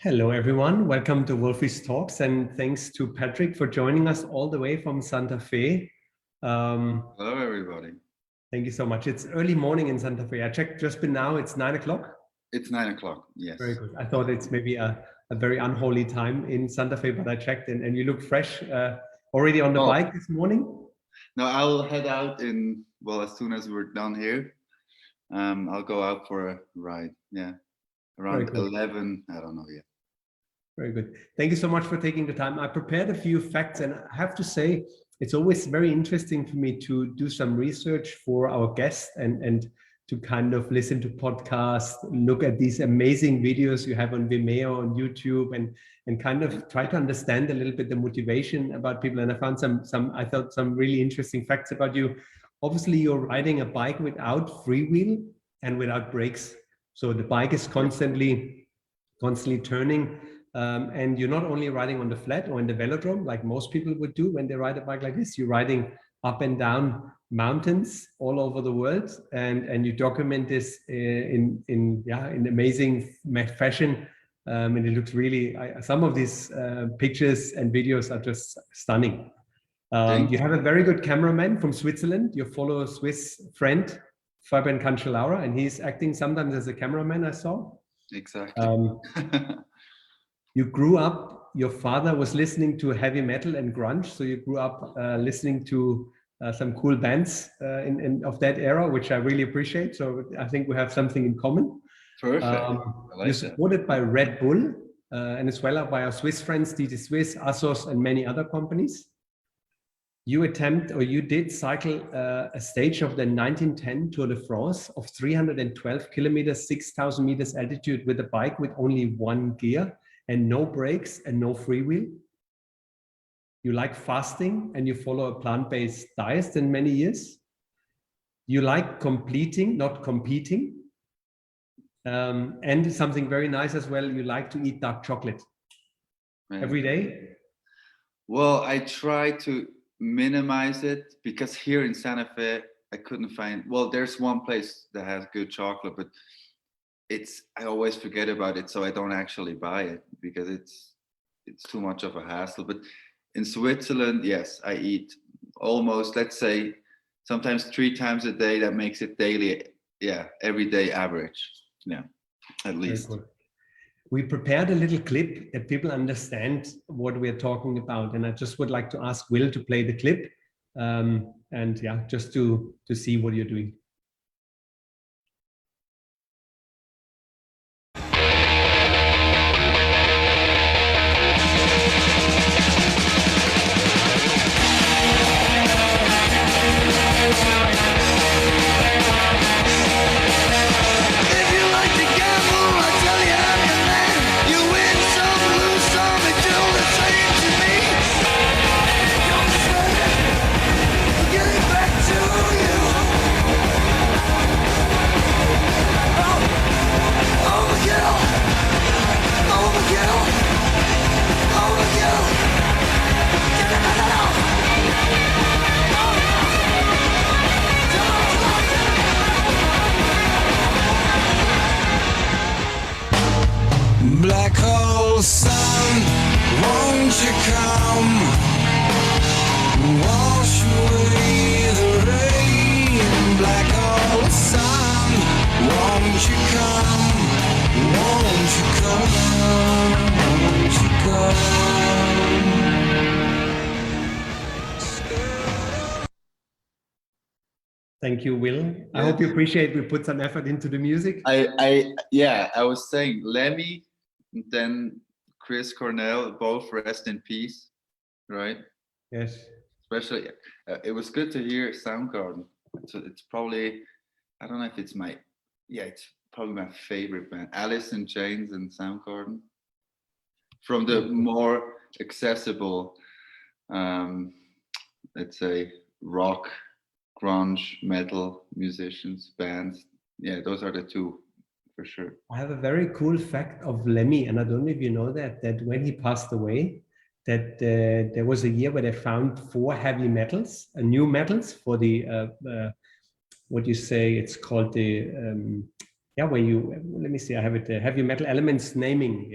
Hello, everyone. Welcome to Wolfies Talks, and thanks to Patrick for joining us all the way from Santa Fe. Hello, everybody. Thank you so much. It's early morning in Santa Fe. I checked just now, it's 9 o'clock. It's 9 o'clock, yes. Very good. I thought it's maybe a very unholy time in Santa Fe, but I checked and you look fresh. Already on the bike this morning? No, I'll head out as soon as we're done here. I'll go out for a ride, yeah. Around 11, I don't know yet. Very good. Thank you so much for taking the time. I prepared a few facts, and I have to say, it's always very interesting for me to do some research for our guests and to kind of listen to podcasts, look at these amazing videos you have on Vimeo, on YouTube, and kind of try to understand a little bit the motivation about people. And I found some really interesting facts about you. Obviously, you're riding a bike without freewheel and without brakes. So the bike is constantly turning. And you're not only riding on the flat or in the velodrome, like most people would do when they ride a bike like this. You're riding up and down mountains all over the world, and you document this in amazing fashion. And it looks really, some of these pictures and videos are just stunning. You have a very good cameraman from Switzerland. You follow a Swiss friend, Fabian Cancellara, and he's acting sometimes as a cameraman, I saw. Exactly. You grew up, your father was listening to heavy metal and grunge, so you grew up listening to some cool bands of that era, which I really appreciate. So I think we have something in common. Perfect. You're supported by Red Bull and as well by our Swiss friends, DT Swiss, ASOS, and many other companies. You did cycle a stage of the 1910 Tour de France of 312 kilometers, 6,000 meters altitude with a bike with only one gear and no brakes and no freewheel. You like fasting and you follow a plant-based diet in many years. You like completing, not competing. And something very nice as well, you like to eat dark chocolate. Every day? Well, I try to minimize it because here in Santa Fe, I couldn't find, there's one place that has good chocolate, but I always forget about it, so I don't actually buy it because it's too much of a hassle. But in Switzerland, yes, I eat almost, let's say, sometimes 3 times a day. That makes it daily, everyday average, at least. We prepared a little clip that people understand what we're talking about, and I just would like to ask Will to play the clip, just to see what you're doing. Black hole sun, won't you come? Wash away the rain. Black hole sun, won't you come? Won't you come? Won't you come? Thank you, Will. I hope you appreciate we put some effort into the music. I was saying Lemmy, and then Chris Cornell, both rest in peace, right? Yes. Especially, it was good to hear Soundgarden. So it's probably, I don't know if it's it's probably my favorite band. Alice in Chains and Soundgarden. From the more accessible, let's say, rock, grunge, metal musicians, bands. Yeah, those are the two. For sure. I have a very cool fact of Lemmy, and I don't know if you know that when he passed away, that there was a year where they found 4 heavy metals, new metals for the, what you say, it's called the, where you, let me see, I have it, heavy metal elements naming,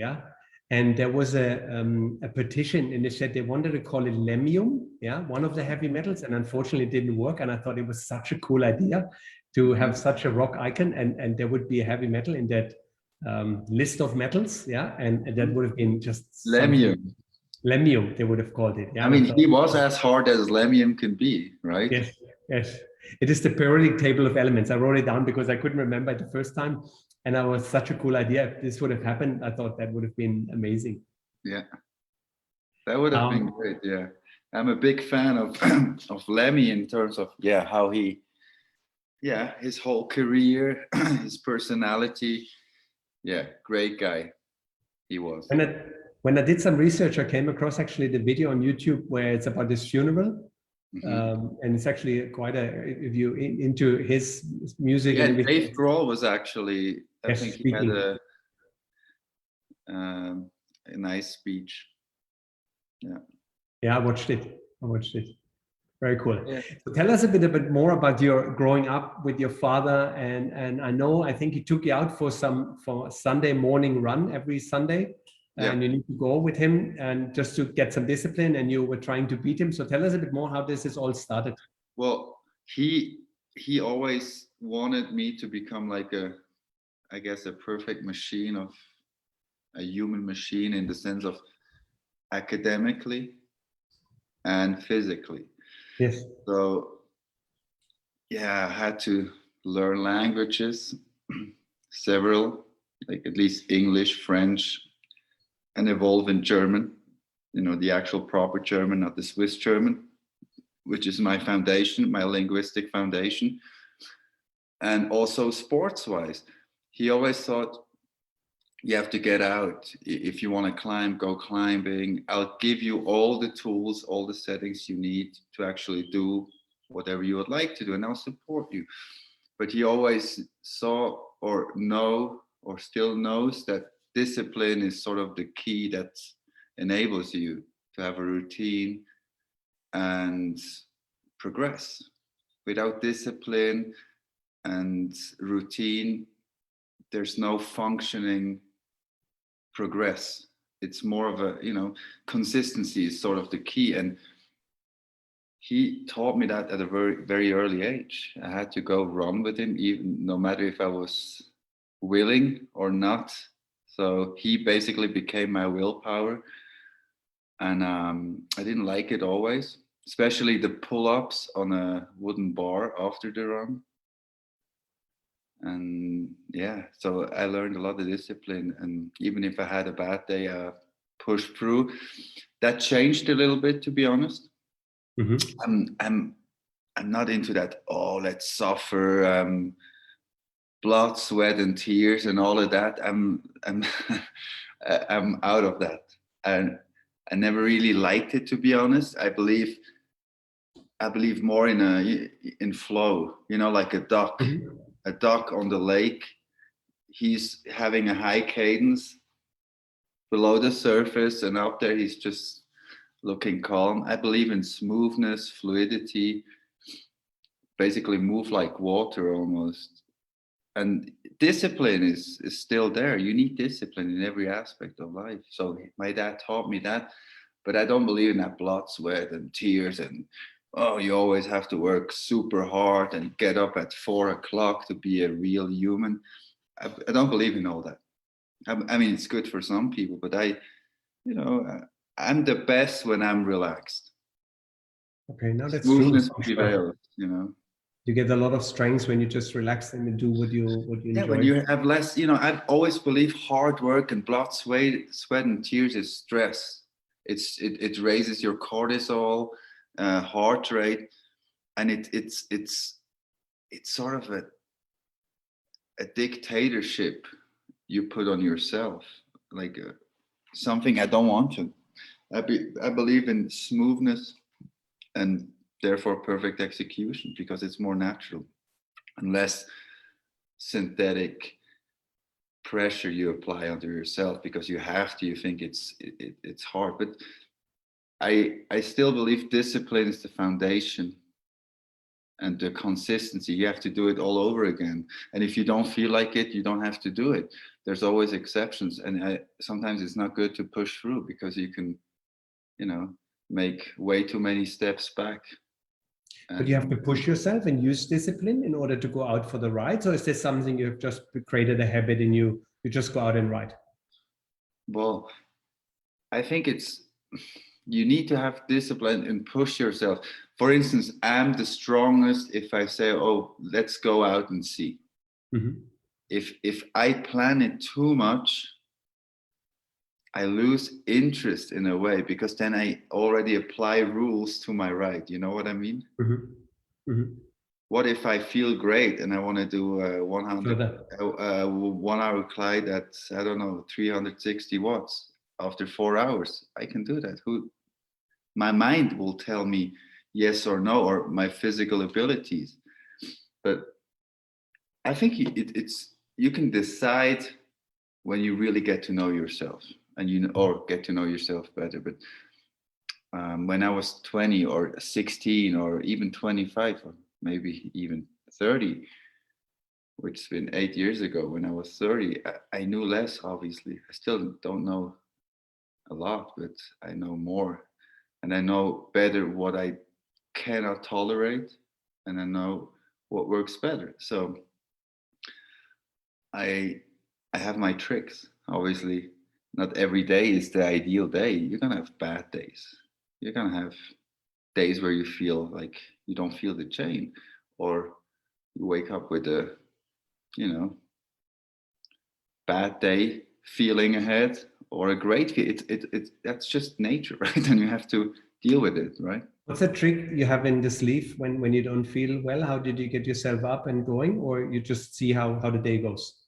and there was a petition, and they said they wanted to call it Lemium, yeah, one of the heavy metals, and unfortunately it didn't work. And I thought it was such a cool idea to have such a rock icon, and there would be a heavy metal in that list of metals, yeah, and that would have been just Lemium. Lemium, they would have called it. Yeah, I mean, he was as hard as Lemium can be, right? yes, yes. It is the periodic table of elements. I wrote it down because I couldn't remember it the first time, and I was such a cool idea. If this would have happened, I thought that would have been amazing. Yeah, that would have been great. Yeah, I'm a big fan of of Lemmy in terms of how he, his whole career, his personality. Yeah, great guy he was. When I did some research, I came across actually the video on YouTube where it's about his funeral. And it's actually quite if you into his music. Yeah, and Dave Grohl was actually, I think he had a nice speech. Yeah, I watched it. Very cool. Yeah. So tell us a bit more about your growing up with your father, and I think he took you out for Sunday morning run every Sunday. And you need to go with him and just to get some discipline, and you were trying to beat him. So tell us a bit more how this is all started. Well, he always wanted me to become like a perfect machine, of a human machine, in the sense of academically and physically. Yes. So I had to learn languages, several, like at least English, French, and evolve in German, the actual proper German, not the Swiss German, which is my foundation, my linguistic foundation. And also sports-wise, he always thought, you have to get out. If you want to climb, go climbing. I'll give you all the tools, all the settings you need to actually do whatever you would like to do, and I'll support you. But he always saw or still knows that discipline is sort of the key that enables you to have a routine and progress. Without discipline and routine, there's no functioning progress. It's more of a, consistency is sort of the key. And he taught me that at a very, very early age. I had to go run with him, even no matter if I was willing or not. So he basically became my willpower, and I didn't like it always, especially the pull-ups on a wooden bar after the run. And so I learned a lot of discipline, and even if I had a bad day, I pushed through. That changed a little bit, to be honest. I'm not into that. Oh, let's suffer. Blood, sweat, and tears, and all of that. I'm out of that, and I never really liked it, to be honest. I believe more in flow. Like a duck, a duck on the lake. He's having a high cadence below the surface, and up there he's just looking calm. I believe in smoothness, fluidity. Basically, move like water almost. And discipline is still there. You need discipline in every aspect of life. So my dad taught me that, but I don't believe in that blood, sweat, and tears, and you always have to work super hard and get up at 4 o'clock to be a real human. I don't believe in all that. I mean, it's good for some people, but I'm the best when I'm relaxed. Okay, now that's Smoothness true. prevails, You get a lot of strength when you just relax and do what you enjoy. When you have less, I've always believed hard work and blood, sweat and tears is stress. It raises your cortisol, heart rate, and it's sort of a dictatorship you put on yourself, like something I don't want to. I believe in smoothness and therefore perfect execution, because it's more natural and less synthetic pressure you apply onto yourself because you have to. You think it's hard, but I still believe discipline is the foundation, and the consistency. You have to do it all over again, and if you don't feel like it, you don't have to do it. there's always exceptions, and sometimes it's not good to push through because you can, make way too many steps back. But you have to push yourself and use discipline in order to go out for the rides, or is this something you've just created a habit in you? You just go out and ride. Well, I think you need to have discipline and push yourself. For instance, I'm the strongest if I say, "Oh, let's go out and see." Mm-hmm. If I plan it too much, I lose interest in a way, because then I already apply rules to my ride. You know what I mean? Mm-hmm. Mm-hmm. What if I feel great and I want to do a 1 hour Clyde at, I don't know, 360 watts after 4 hours? I can do that. My mind will tell me yes or no, or my physical abilities. But I think you can decide when you really get to know yourself, and or get to know yourself better. But when I was 20 or 16 or even 25 or maybe even 30, which has been 8 years ago, when I was 30, I knew less, obviously. I still don't know a lot, but I know more. And I know better what I cannot tolerate, and I know what works better. So I have my tricks. Obviously, not every day is the ideal day. You're gonna have bad days. You're gonna have days where you feel like you don't feel the chain, or you wake up with a, bad day feeling ahead, or a great feel. That's just nature, right? And you have to deal with it, right? What's a trick you have in the sleeve when you don't feel well? How did you get yourself up and going, or you just see how the day goes?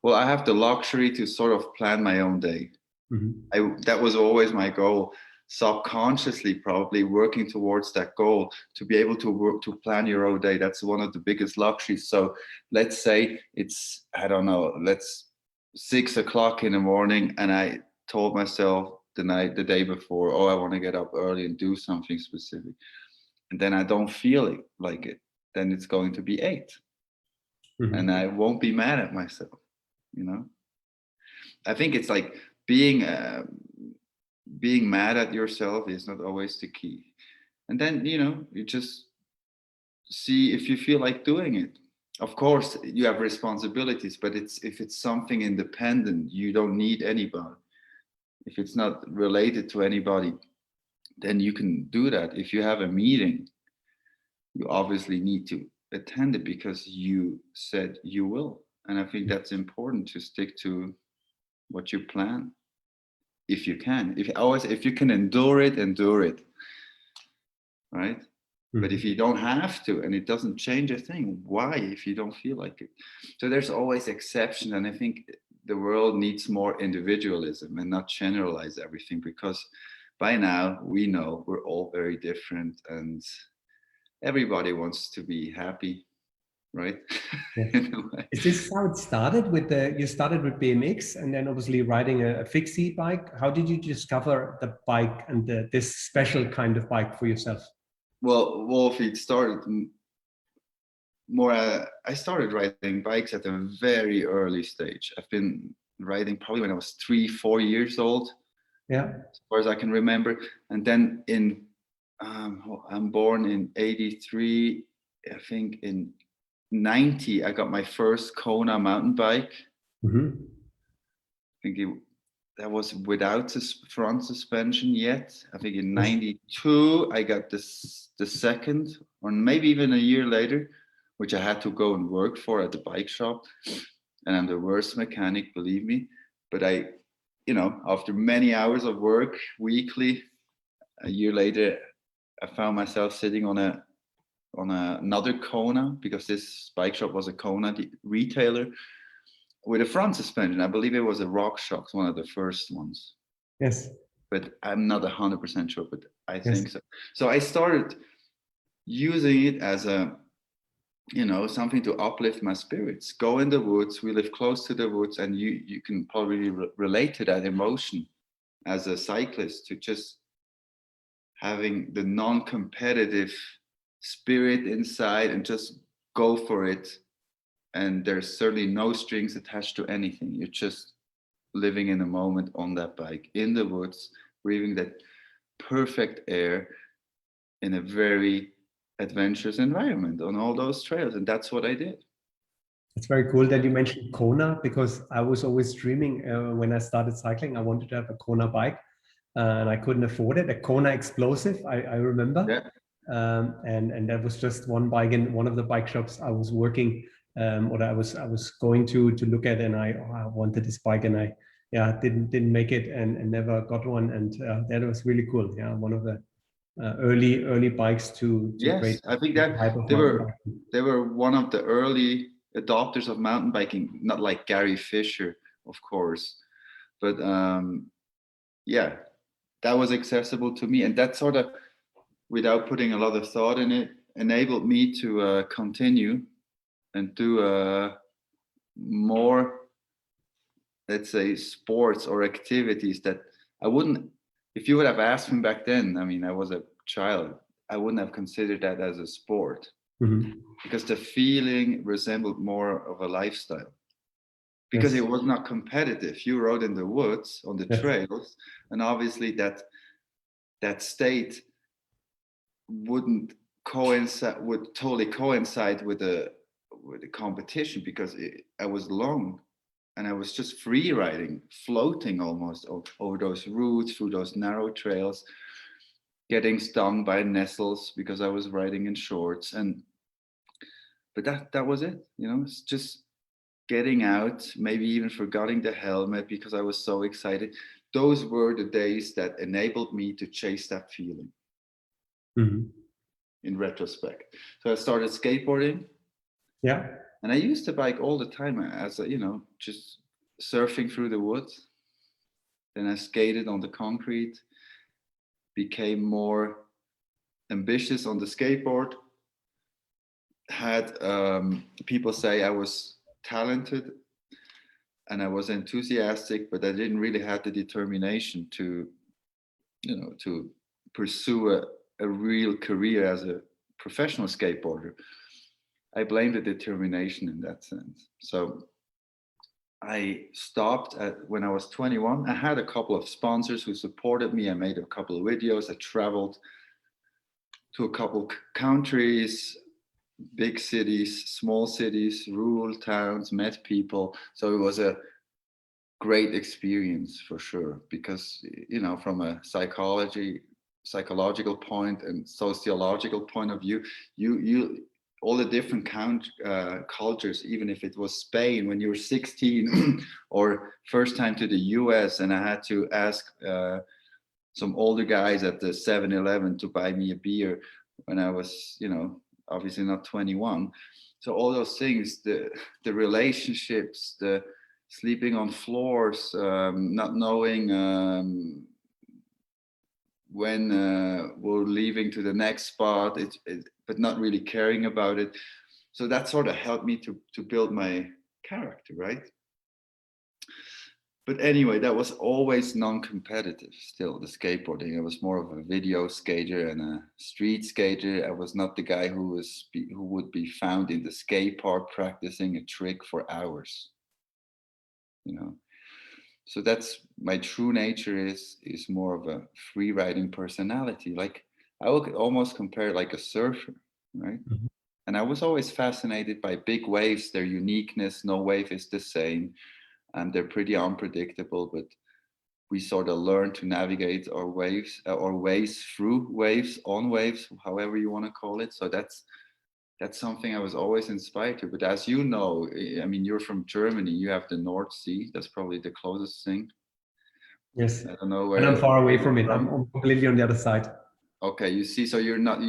Well, I have the luxury to sort of plan my own day. Mm-hmm. That was always my goal, subconsciously, probably working towards that goal, to be able to work to plan your own day. That's one of the biggest luxuries. So let's say it's, I don't know, let's 6 o'clock in the morning, and I told myself the day before, oh, I want to get up early and do something specific, and then I don't feel it like it, then it's going to be 8. Mm-hmm. And I won't be mad at myself. I think it's like being mad at yourself is not always the key. And then you just see if you feel like doing it. Of course, you have responsibilities, but if it's something independent, you don't need anybody. If it's not related to anybody, then you can do that. If you have a meeting, you obviously need to attend it because you said you will. And I think that's important, to stick to what you plan, if you can. If you can endure it, right? Mm-hmm. But if you don't have to, and it doesn't change a thing, why, if you don't feel like it? So there's always exceptions, and I think the world needs more individualism and not generalize everything, because by now we know we're all very different, and everybody wants to be happy, right? Yeah. Is this how it started you started with BMX and then obviously riding a fixie bike? How did you discover the bike and this special kind of bike for yourself? Well, Wolf, it started more, I started riding bikes at a very early stage. I've been riding probably when I was 3-4 years old. Yeah. As far as I can remember. And then I'm born in 83, I think in 90, I got my first Kona mountain bike. Mm-hmm. I think that was without front suspension yet. I think in 92, I got the second, or maybe even a year later, which I had to go and work for at the bike shop. And I'm the worst mechanic, believe me. But after many hours of work weekly, a year later, I found myself sitting on another Kona, because this bike shop was a Kona retailer, with a front suspension. I believe it was a RockShox, one of the first ones. Yes. But I'm not 100% sure, but I think Yes. so. So I started using it as something to uplift my spirits. Go in the woods. We live close to the woods, and you can probably relate to that emotion as a cyclist, to just having the non-competitive spirit inside and just go for it and there's certainly no strings attached to anything. You're just living in a moment on that bike in the woods, breathing that perfect air in a very adventurous environment on all those trails. And that's what I did. It's very cool that you mentioned Kona, because I was always dreaming when I started cycling, I wanted to have a Kona bike, and I couldn't afford it. A Kona Explosive, I remember. Yeah. And that was just one bike in one of the bike shops I was working, or I was going to look at, and I wanted this bike, and I didn't make it and never got one, and that was really cool. Yeah, one of the early bikes to Yes, create I think this that type of they mountain were biking. they were one of the early adopters of mountain biking, not like Gary Fisher, of course, but yeah, that was accessible to me, and that sort of, without putting a lot of thought in it, enabled me to continue and do more, let's say, sports or activities that I wouldn't, if you would have asked me back then, I mean, I was a child, I wouldn't have considered that as a sport, Mhm. because the feeling resembled more of a lifestyle, because Yes. it was not competitive. You rode in the woods on the Yes. trails, and obviously that state would totally coincide with the competition, because I was alone and I was just free riding, floating almost over those routes, through those narrow trails, getting stung by nettles because I was riding in shorts. But that was it, you know. It's just getting out, maybe even forgetting the helmet because I was so excited. Those were the days that enabled me to chase that feeling. Mhm. In retrospect, so I started skateboarding. Yeah. And I used the bike all the time as a, just surfing through the woods. Then I skated on the concrete, became more ambitious on the skateboard, had people say I was talented and I was enthusiastic, but I didn't really have the determination to pursue a real career as a professional skateboarder. I blame the determination in that sense. So I stopped when I was 21. I had a couple of sponsors who supported me. I made a couple of videos. I traveled to a couple countries, big cities, small cities, rural towns, met people. So it was a great experience for sure, because, from a psychological point and sociological point of view, you all the different cultures, even if it was Spain when you were 16 or first time to the US, and I had to ask some older guys at the 7-Eleven to buy me a beer when I was, obviously not 21. So all those things, the relationships, the sleeping on floors, not knowing when we're leaving to the next spot, but not really caring about it. So that sort of helped me to build my character, right? But anyway, that was always non-competitive still, the skateboarding. I was more of a video skater and a street skater. I was not the guy who would be found in the skate park practicing a trick for hours, So that's my true nature is more of a free riding personality. Like I would almost compare it like a surfer, right? Mhm. And I was always fascinated by big waves, their uniqueness. No wave is the same, and they're pretty unpredictable. But we sort of learn to navigate our waves or ways through waves, on waves, however you want to call it. So that's something I was always inspired to. But as you know, I mean, you're from Germany, you have the North Sea. That's probably the closest thing. Yes. I don't know And I'm where far away you're from it. from. I'm completely on the other side. Okay, you see, so you're not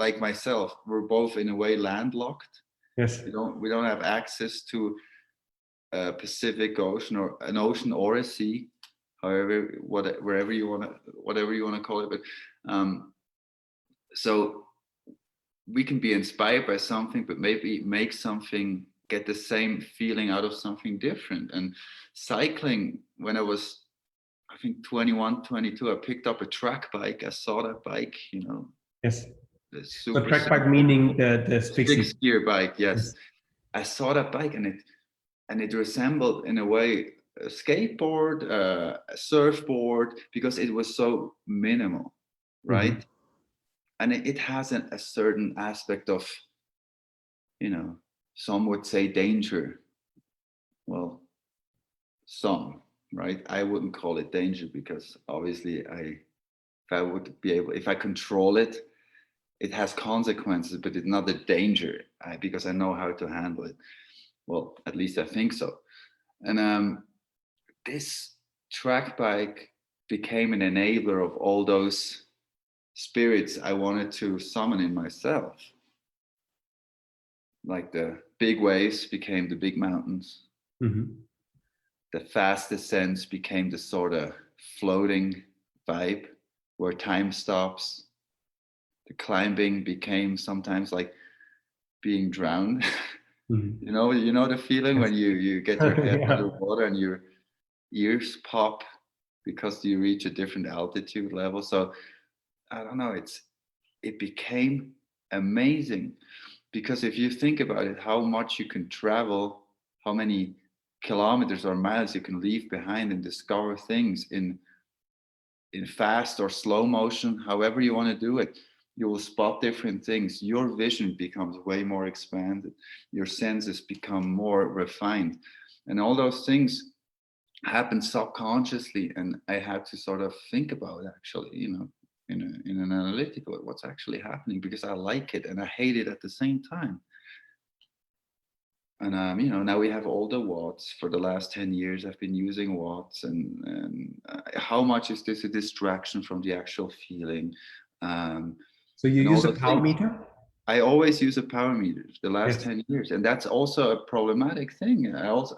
like myself. We're both in a way landlocked. Yes. We don't have access to a Pacific Ocean or an ocean or a sea, however, whatever you want to call it. But so we can be inspired by something, but maybe get the same feeling out of something different. And cycling, when I was, I think 21, 22, I picked up a track bike. I saw that bike, Yes. the So super track bike meaning the fixie. six-gear bike, yes. I saw that bike and it resembled in a way a skateboard, a surfboard, because it was so minimal, right? Mhm. And it has a certain aspect of, you know, some would say danger. Well, some, right? I wouldn't call it danger because obviously if I would be able, if I control it, it has consequences, but it's not a danger because I know how to handle it. Well, at least I think so. And this track bike became an enabler of all those spirits I wanted to summon in myself. Like the big waves became the big mountains. Mhm. The fast descents became the sort of floating vibe where time stops. The climbing became sometimes like being drowned. Mhm. You know the feeling Yes. when you get your head Yeah. underwater and your ears pop because you reach a different altitude level. So I don't know, it became amazing because if you think about it, how much you can travel, how many kilometers or miles you can leave behind and discover things in fast or slow motion, however you want to do it, you will spot different things. Your vision becomes way more expanded. Your senses become more refined. And all those things happen subconsciously. And I had to sort of think about actually, in an analytical, what's actually happening because I like it and I hate it at the same time. And now we have all the watts. For the last 10 years, I've been using watts, and how much is this a distraction from the actual feeling, um, So you and all use a those power things. meter? I always use a power meter the last Yes. 10 years, and that's also a problematic thing. I also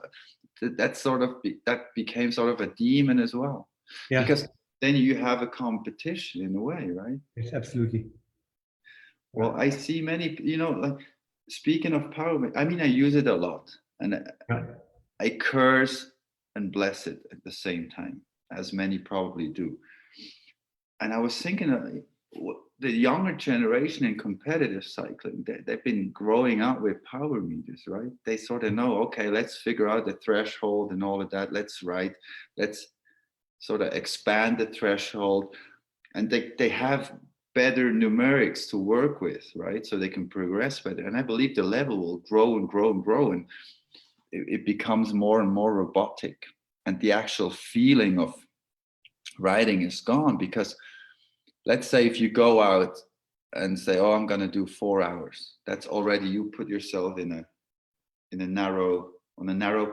that sort of that became sort of a demon as well, Yeah. because then you have a competition in a way, right? Yes, absolutely. Well, Right. I see many, like speaking of power, I mean, I use it a lot, and Yeah. I curse and bless it at the same time, as many probably do. And I was thinking, the younger generation in competitive cycling, they've been growing up with power meters, right? They sort of know, okay, let's figure out the threshold and all of that. Let's sort of expand the threshold. And they have better numerics to work with, right? So they can progress better. And I believe the level will grow and grow and grow. And it becomes more and more robotic, and the actual feeling of riding is gone. Because let's say if you go out and say, oh, I'm going to do 4 hours, that's already, you put yourself in a narrow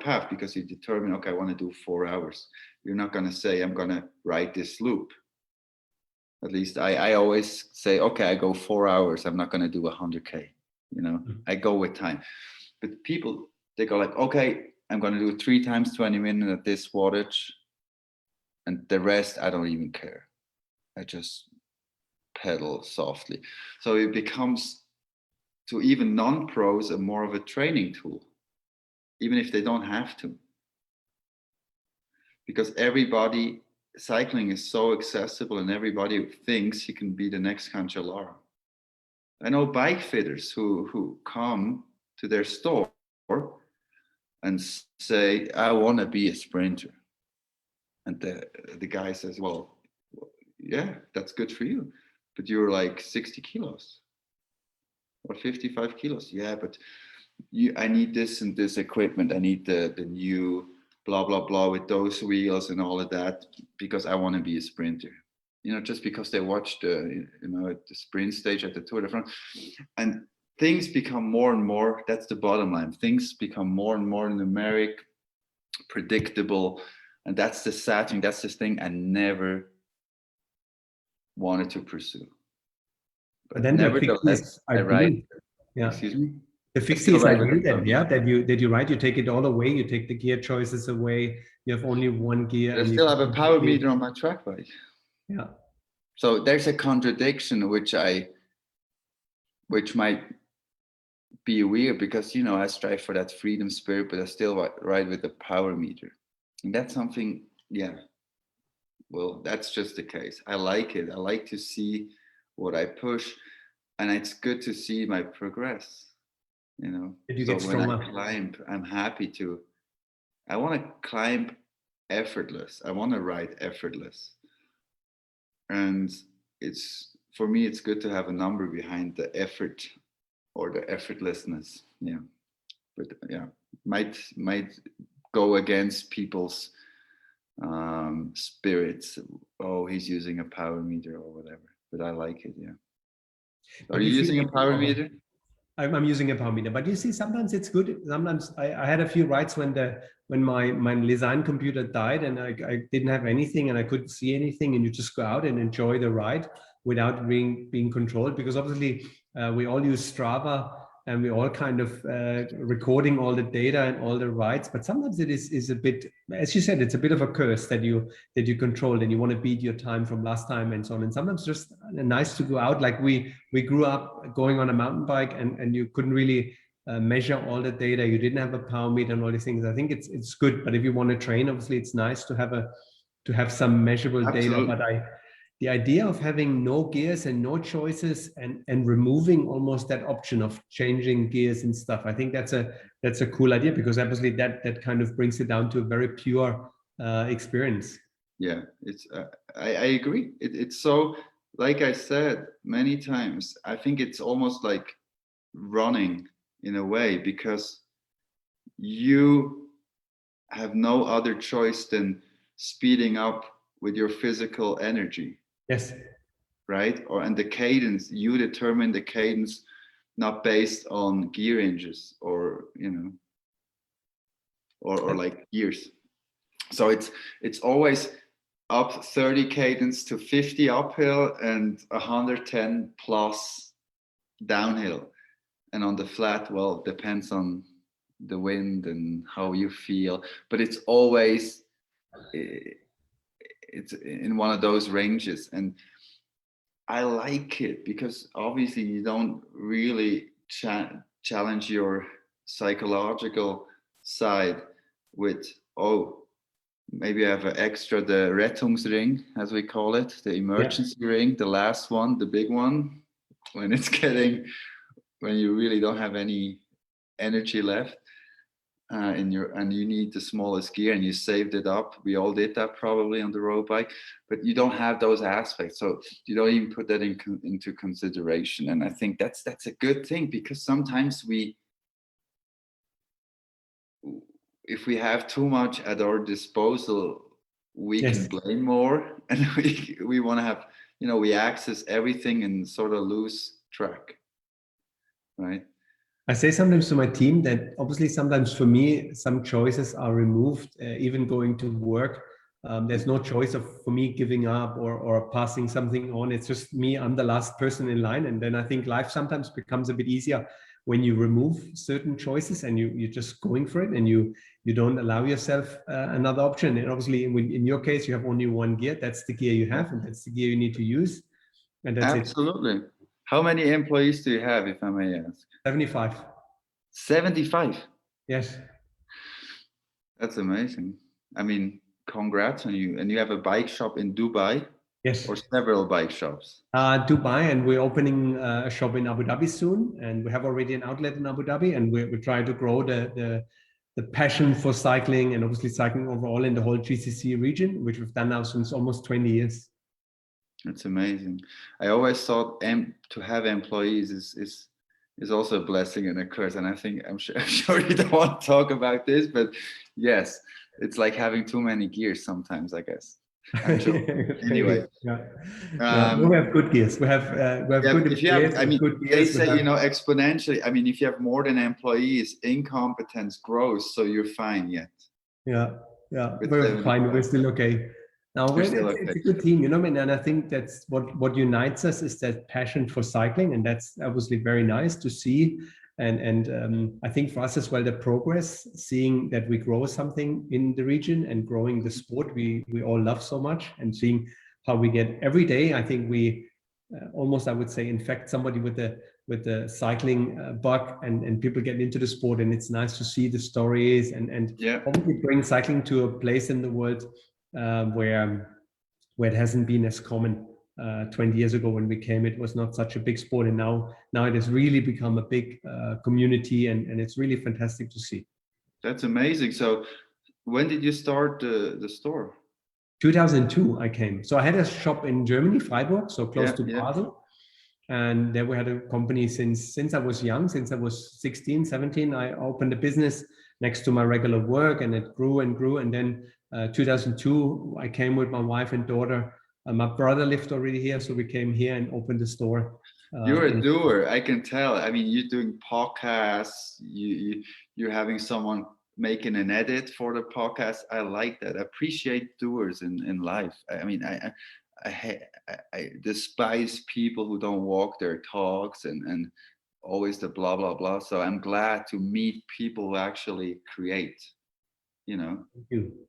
path, because you determine, okay, I want to do 4 hours. You're not going to say, I'm going to ride this loop. At least I always say, okay, I go 4 hours, I'm not going to do 100K. I go with time. But people, they go like, okay, I'm going to do 3 times 20 minutes at this wattage, and the rest I don't even care. I just pedal softly. So it becomes, to even non-pros, a more of a training tool, even if they don't have to, because everybody, cycling is so accessible, and everybody thinks he can be the next Cancellara. I know bike fitters who come to their store and say, I want to be a sprinter. And the guy says, well, yeah, that's good for you. But you're like 60 kilos or 55 kilos. Yeah, but I need this and this equipment. I need the new blah, blah, blah with those wheels and all of that, because I want to be a sprinter. Just because they watched the sprint stage at the Tour de France. And things become more and more, that's the bottom line. Things become more and more numeric, predictable. And that's the sad thing. That's the thing I never wanted to pursue. But But then the nevertheless, fixes I are ride. built. Yeah. Excuse me? The I still fixes ride are with the built power then, yeah, meter. that you ride, you take it all away, you take the gear choices away, you have only one gear But I and you still have a power completely, meter on my track bike. yeah. So there's a contradiction which might be weird, because I strive for that freedom spirit, but I still ride with the power meter. And that's something, yeah. Well, that's just the case. I like it. I like to see what I push, and it's good to see my progress. you know. And you So get when I stronger. climb, I'm happy to. I want to climb effortless. I want to ride effortless, and it's for me. It's good to have a number behind the effort or the effortlessness. Yeah, but yeah, might go against people's spirits. Oh, he's using a power meter or whatever. But I like it. Yeah. Are But you you feel using a maybe power more- meter? I'm using a power meter, but you see, sometimes it's good. Sometimes I had a few rides when my design computer died and I didn't have anything and I couldn't see anything, and you just go out and enjoy the ride without being controlled, because obviously we all use Strava and we all kind of recording all the data and all the rides. But sometimes it is a bit, as you said, it's a bit of a curse that you control and you want to beat your time from last time and so on. And sometimes just nice to go out. Like we grew up going on a mountain bike and you couldn't really measure all the data. You didn't have a power meter and all these things. I think it's good. But if you want to train, obviously it's nice to have some measurable Absolutely. data. But the idea of having no gears and no choices and removing almost that option of changing gears and stuff, I think that's a cool idea, because obviously that kind of brings it down to a very pure experience. Yeah, it's I agree. It's so, like I said many times, I think it's almost like running in a way, because you have no other choice than speeding up with your physical energy, Yes. right? And the cadence, you determine the cadence not based on gear inches or or like years. So it's always up 30 cadence to 50 uphill and 110 plus downhill. And on the flat, well, depends on the wind and how you feel, but it's always it's in one of those ranges. And I like it because obviously you don't really challenge your psychological side with, oh, maybe I have an extra, the Rettungsring, as we call it, the emergency ring, the last one, the big one, when you really don't have any energy left and you need the smallest gear and you saved it up. We all did that probably on the road bike, but you don't have those aspects. So you don't even put that into consideration. And I think that's a good thing, because sometimes if we have too much at our disposal, we Yes. can blame more, and we want to have, we access everything and sort of lose track, right? I say sometimes to my team that obviously sometimes for me, some choices are removed, even going to work. There's no choice for me giving up or passing something on. It's just me, I'm the last person in line. And then I think life sometimes becomes a bit easier when you remove certain choices and you're just going for it and you don't allow yourself another option. And obviously in your case, you have only one gear. That's the gear you have and that's the gear you need to use. And that's Absolutely. How many employees do you have, if I may ask? 75. 75. Yes. That's amazing. I mean, congrats on you. And you have a bike shop in Dubai? Yes. Or several bike shops? Dubai, and we're opening a shop in Abu Dhabi soon. And we have already an outlet in Abu Dhabi, and we're trying to grow the passion for cycling and obviously cycling overall in the whole GCC region, which we've done now since almost 20 years. That's amazing. I always thought to have employees is also a blessing and a curse. And I'm sure you don't want to talk about this, but yes, it's like having too many gears sometimes, I guess. Anyway, we have good gears. We have good employees. I mean, good gears. They say exponentially. I mean, if you have more than employees, incompetence grows, so you're fine yet. Yeah, we're fine. We're still okay. Now, it's a good team, and I think that's what unites us is that passion for cycling, and that's obviously very nice to see. And I think for us as well, the progress, seeing that we grow something in the region and growing the sport we all love so much, and seeing how we get every day. I think we almost, I would say, infect somebody with the cycling bug, and people get into the sport, and it's nice to see the stories and obviously bring cycling to a place in the world where it hasn't been as common. 20 years ago when we came, it was not such a big sport, and now it has really become a big community, and it's really fantastic to see. That's amazing. So when did you start the store? 2002 I came. So I had a shop in Germany, Freiburg, so close to Yeah. Basel. And there we had a company since I was young, since I was 16, 17. I opened a business next to my regular work, and it grew and grew. And then 2002, I came with my wife and daughter. My brother lived already here, so we came here and opened the store. You're a doer, I can tell. I mean, you're doing podcasts. You're having someone making an edit for the podcast. I like that. I appreciate doers in life. I mean, I despise people who don't walk their talks and always the blah blah blah. So I'm glad to meet people who actually create. You know,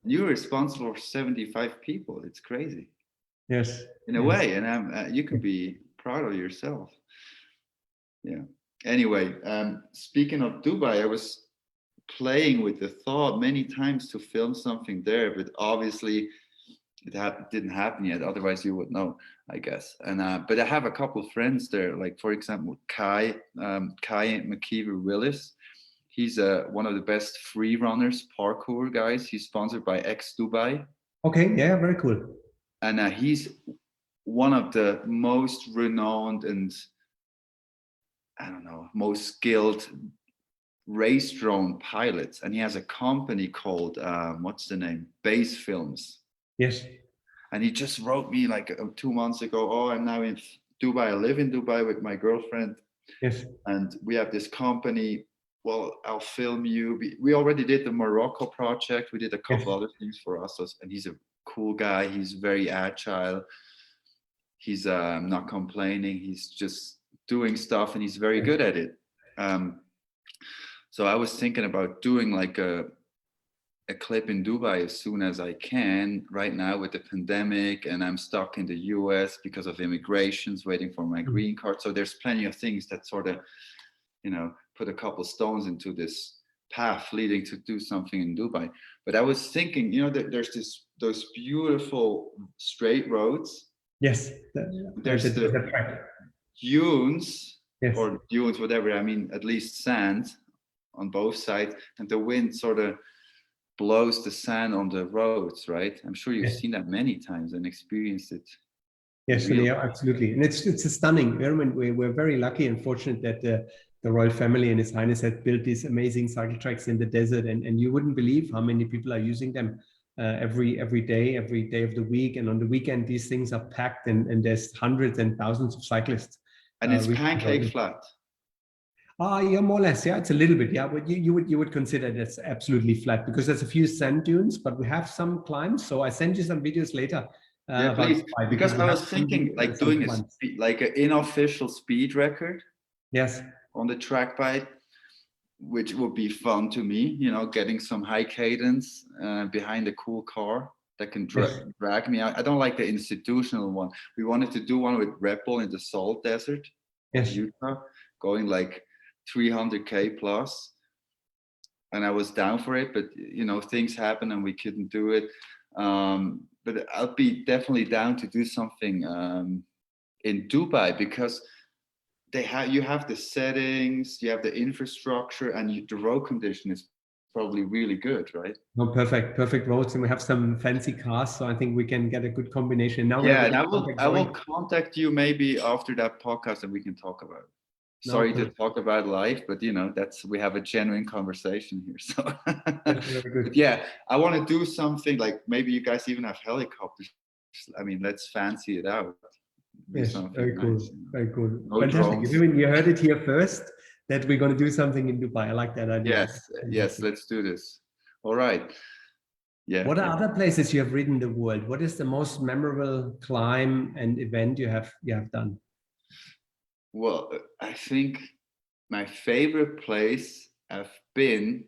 you're responsible for 75 people. It's crazy. Yes, in a way, and you can be proud of yourself. Yeah. Anyway, speaking of Dubai, I was playing with the thought many times to film something there, but obviously it didn't happen yet. Otherwise, you would know, I guess. And but I have a couple of friends there, like for example, Kai McKeever Willis. He's one of the best free runners, parkour guys. He's sponsored by X Dubai. Okay, yeah, very cool. And he's one of the most renowned and, I don't know, most skilled race drone pilots. And he has a company called, what's the name? Base Films. Yes. And he just wrote me like 2 months ago, oh, I'm now in Dubai. I live in Dubai with my girlfriend. Yes. And we have this company. Well, I'll film you. We already did the Morocco project. We did a couple other things for us. And he's a cool guy. He's very agile. He's not complaining. He's just doing stuff, and he's very good at it. So I was thinking about doing like a clip in Dubai as soon as I can. Right now with the pandemic, and I'm stuck in the US because of immigrations, waiting for my green card. So there's plenty of things that sort of, you know, put a couple stones into this path leading to do something in Dubai. But I was thinking, you know, that there's those beautiful straight roads. Yes. There's the dunes, or dunes, whatever. I mean, at least sand on both sides, and the wind sort of blows the sand on the roads, right? I'm sure you've seen that many times and experienced it. Yes, yeah, absolutely. And it's a stunning environment. We're very lucky and fortunate that the royal family and His Highness had built these amazing cycle tracks in the desert, and you wouldn't believe how many people are using them every day of the week. And on the weekend, these things are packed, and there's hundreds and thousands of cyclists. And it's pancake flat. Yeah, more or less. Yeah, it's a little bit. Yeah, but you would consider that's absolutely flat, because there's a few sand dunes, but we have some climbs. So I send you some videos later. Yeah, please. Because I was thinking like doing like an unofficial speed record. Yes. On the track bike, which would be fun to me, you know, getting some high cadence behind a cool car that can drag me out. I don't like the institutional one. We wanted to do one with Red Bull in the Salt Desert, Utah, going like 300K plus. And I was down for it, but you know, things happen and we couldn't do it. But I'll be definitely down to do something in Dubai, because you have the settings, you have the infrastructure, and the road condition is probably really good, right? No, perfect roads, and we have some fancy cars, so I think we can get a good combination. Now, yeah, and I will contact you maybe after that podcast, and we can talk about it. Sorry to talk about life, but you know, we have a genuine conversation here. So but yeah, I want to do something like, maybe you guys even have helicopters. I mean, let's fancy it out. Yes, very cool. Nice, very cool. No fantastic. You heard it here first, that we're going to do something in Dubai. I like that idea. Yes, let's do this. All right. Yeah. What are other places you have ridden in the world? What is the most memorable climb and event you have done? Well, I think my favorite place I've been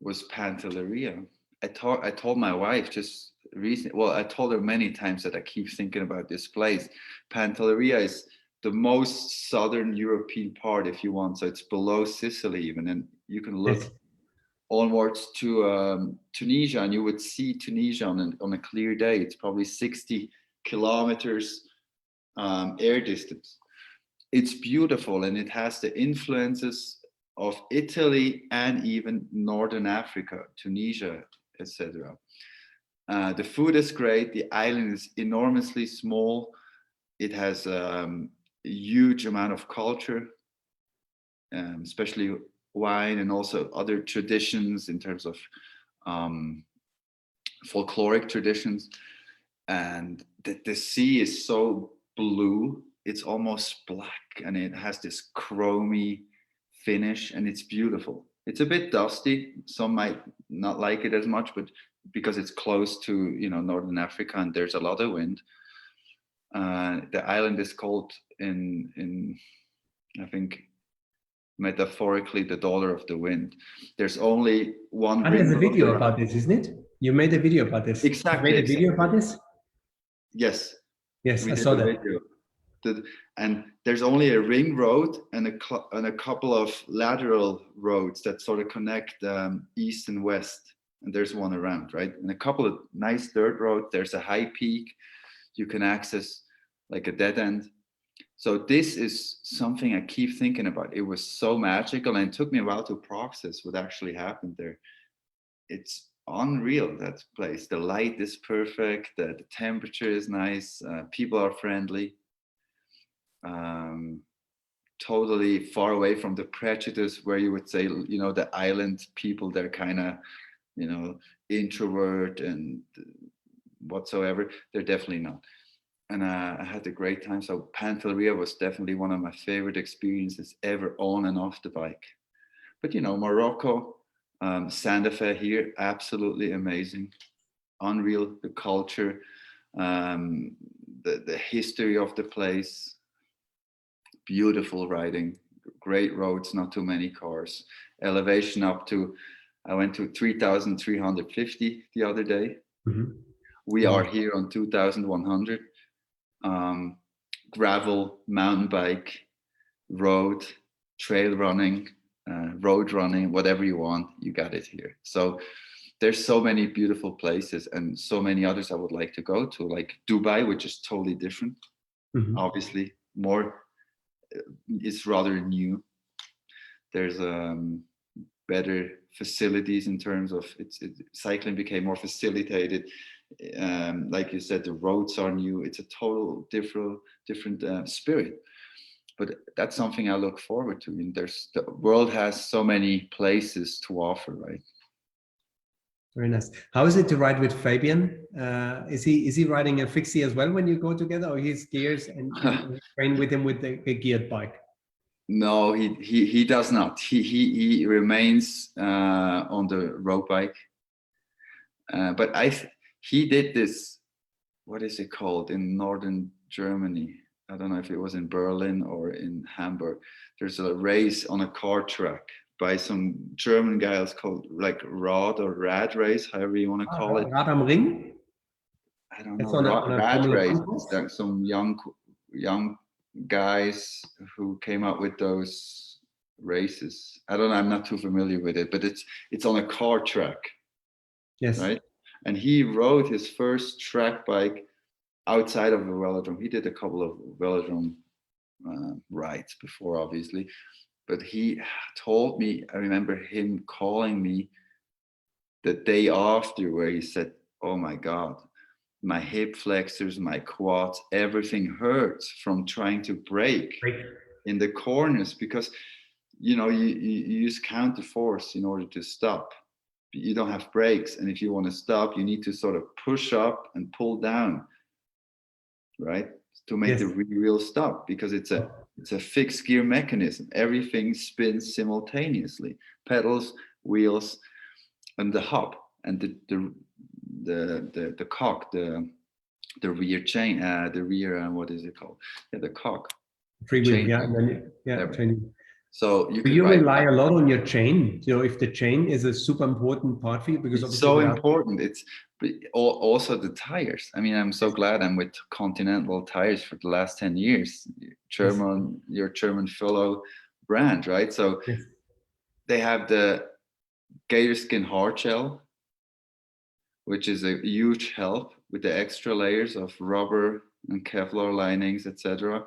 was Pantelleria. I told my wife just recently, well, I told her many times that I keep thinking about this place. Pantelleria is the most southern European part, if you want. So it's below Sicily even, and you can look onwards to Tunisia, and you would see Tunisia on a clear day. It's probably 60 kilometers air distance. It's beautiful, and it has the influences of Italy and even Northern Africa, Tunisia, etc. The food is great. The island is enormously small. It has a huge amount of culture, especially wine, and also other traditions in terms of folkloric traditions. And the sea is so blue, it's almost black, and it has this chromy finish, and it's beautiful. It's a bit dusty. Some might not like it as much, but because it's close to, you know, Northern Africa and there's a lot of wind. The island is called in I think metaphorically the daughter of the wind. There's only one. And there's a ring road video around. about this, isn't it? You made a video about this. Exactly, You made a video about this? Yes, Yes, we I did saw a that. video. And there's only a ring road and a couple of lateral roads that sort of connect east and west. And there's one around, right? And a couple of nice dirt roads. There's a high peak you can access, like a dead end. So this is something I keep thinking about. It was so magical, and it took me a while to process what actually happened there. It's unreal, that place. The light is perfect. The temperature is nice. People are friendly. Totally far away from the prejudice where you would say, you know, the island people, they're kind of, you know, introvert and whatsoever. They're definitely not. And I had a great time. So Pantelleria was definitely one of my favorite experiences ever, on and off the bike. But, you know, Morocco, Santa Fe here, absolutely amazing. Unreal, the culture, the history of the place, beautiful riding, great roads, not too many cars. Elevation up to, I went to 3,350 the other day. Mhm. We are here on 2,100. Gravel, mountain bike, road, trail running, road running, whatever you want, you got it here. So there's so many beautiful places, and so many others I would like to go to, like Dubai, which is totally different. Mhm. Obviously, more, it's rather new. There's better facilities in terms of cycling became more facilitated. Like you said, the roads are new. It's a total different spirit. But that's something I look forward to. I mean, the world has so many places to offer, right? Very nice. How is it to ride with Fabian? Is he riding a fixie as well when you go together, or he's gears and you train with him with a geared bike? No, he does not. He remains on the road bike. But he did this. What is it called in northern Germany? I don't know if it was in Berlin or in Hamburg. There's a race on a car track by some German guys called like Rad or Rad Race, however you want to call it. Rad am Ring? I don't It's know. on a Rad Formula Race. One It's course? like some young guys who came up with those races. I don't know. I'm not too familiar with it, but it's on a car track, Yes. right? And he rode his first track bike outside of a velodrome. He did a couple of velodrome rides before, obviously, but he told me, I remember him calling me the day after, where he said, oh my God, my hip flexors, my quads, everything hurts from trying to brake Great. in the corners, because you know you use counter force in order to stop. You don't have brakes, and if you want to stop, you need to sort of push up and pull down, right, to make Yes. the rear wheel stop, because it's a fixed gear mechanism. Everything spins simultaneously: pedals, wheels, and the hub, and the cock, the rear chain, the rear what is it called? Yeah, the cock. Free wheel, Chain. yeah, and then There. training. So you Do can you ride rely back. a lot on your chain? You know, if the chain is a super important part for you, because It's obviously so without- important. It's also the tires. I mean, I'm so glad I'm with Continental Tires for the last 10 years. Your German fellow brand, right? So Yes. they have the Gator Skin hard shell, which is a huge help with the extra layers of rubber and Kevlar linings, etc.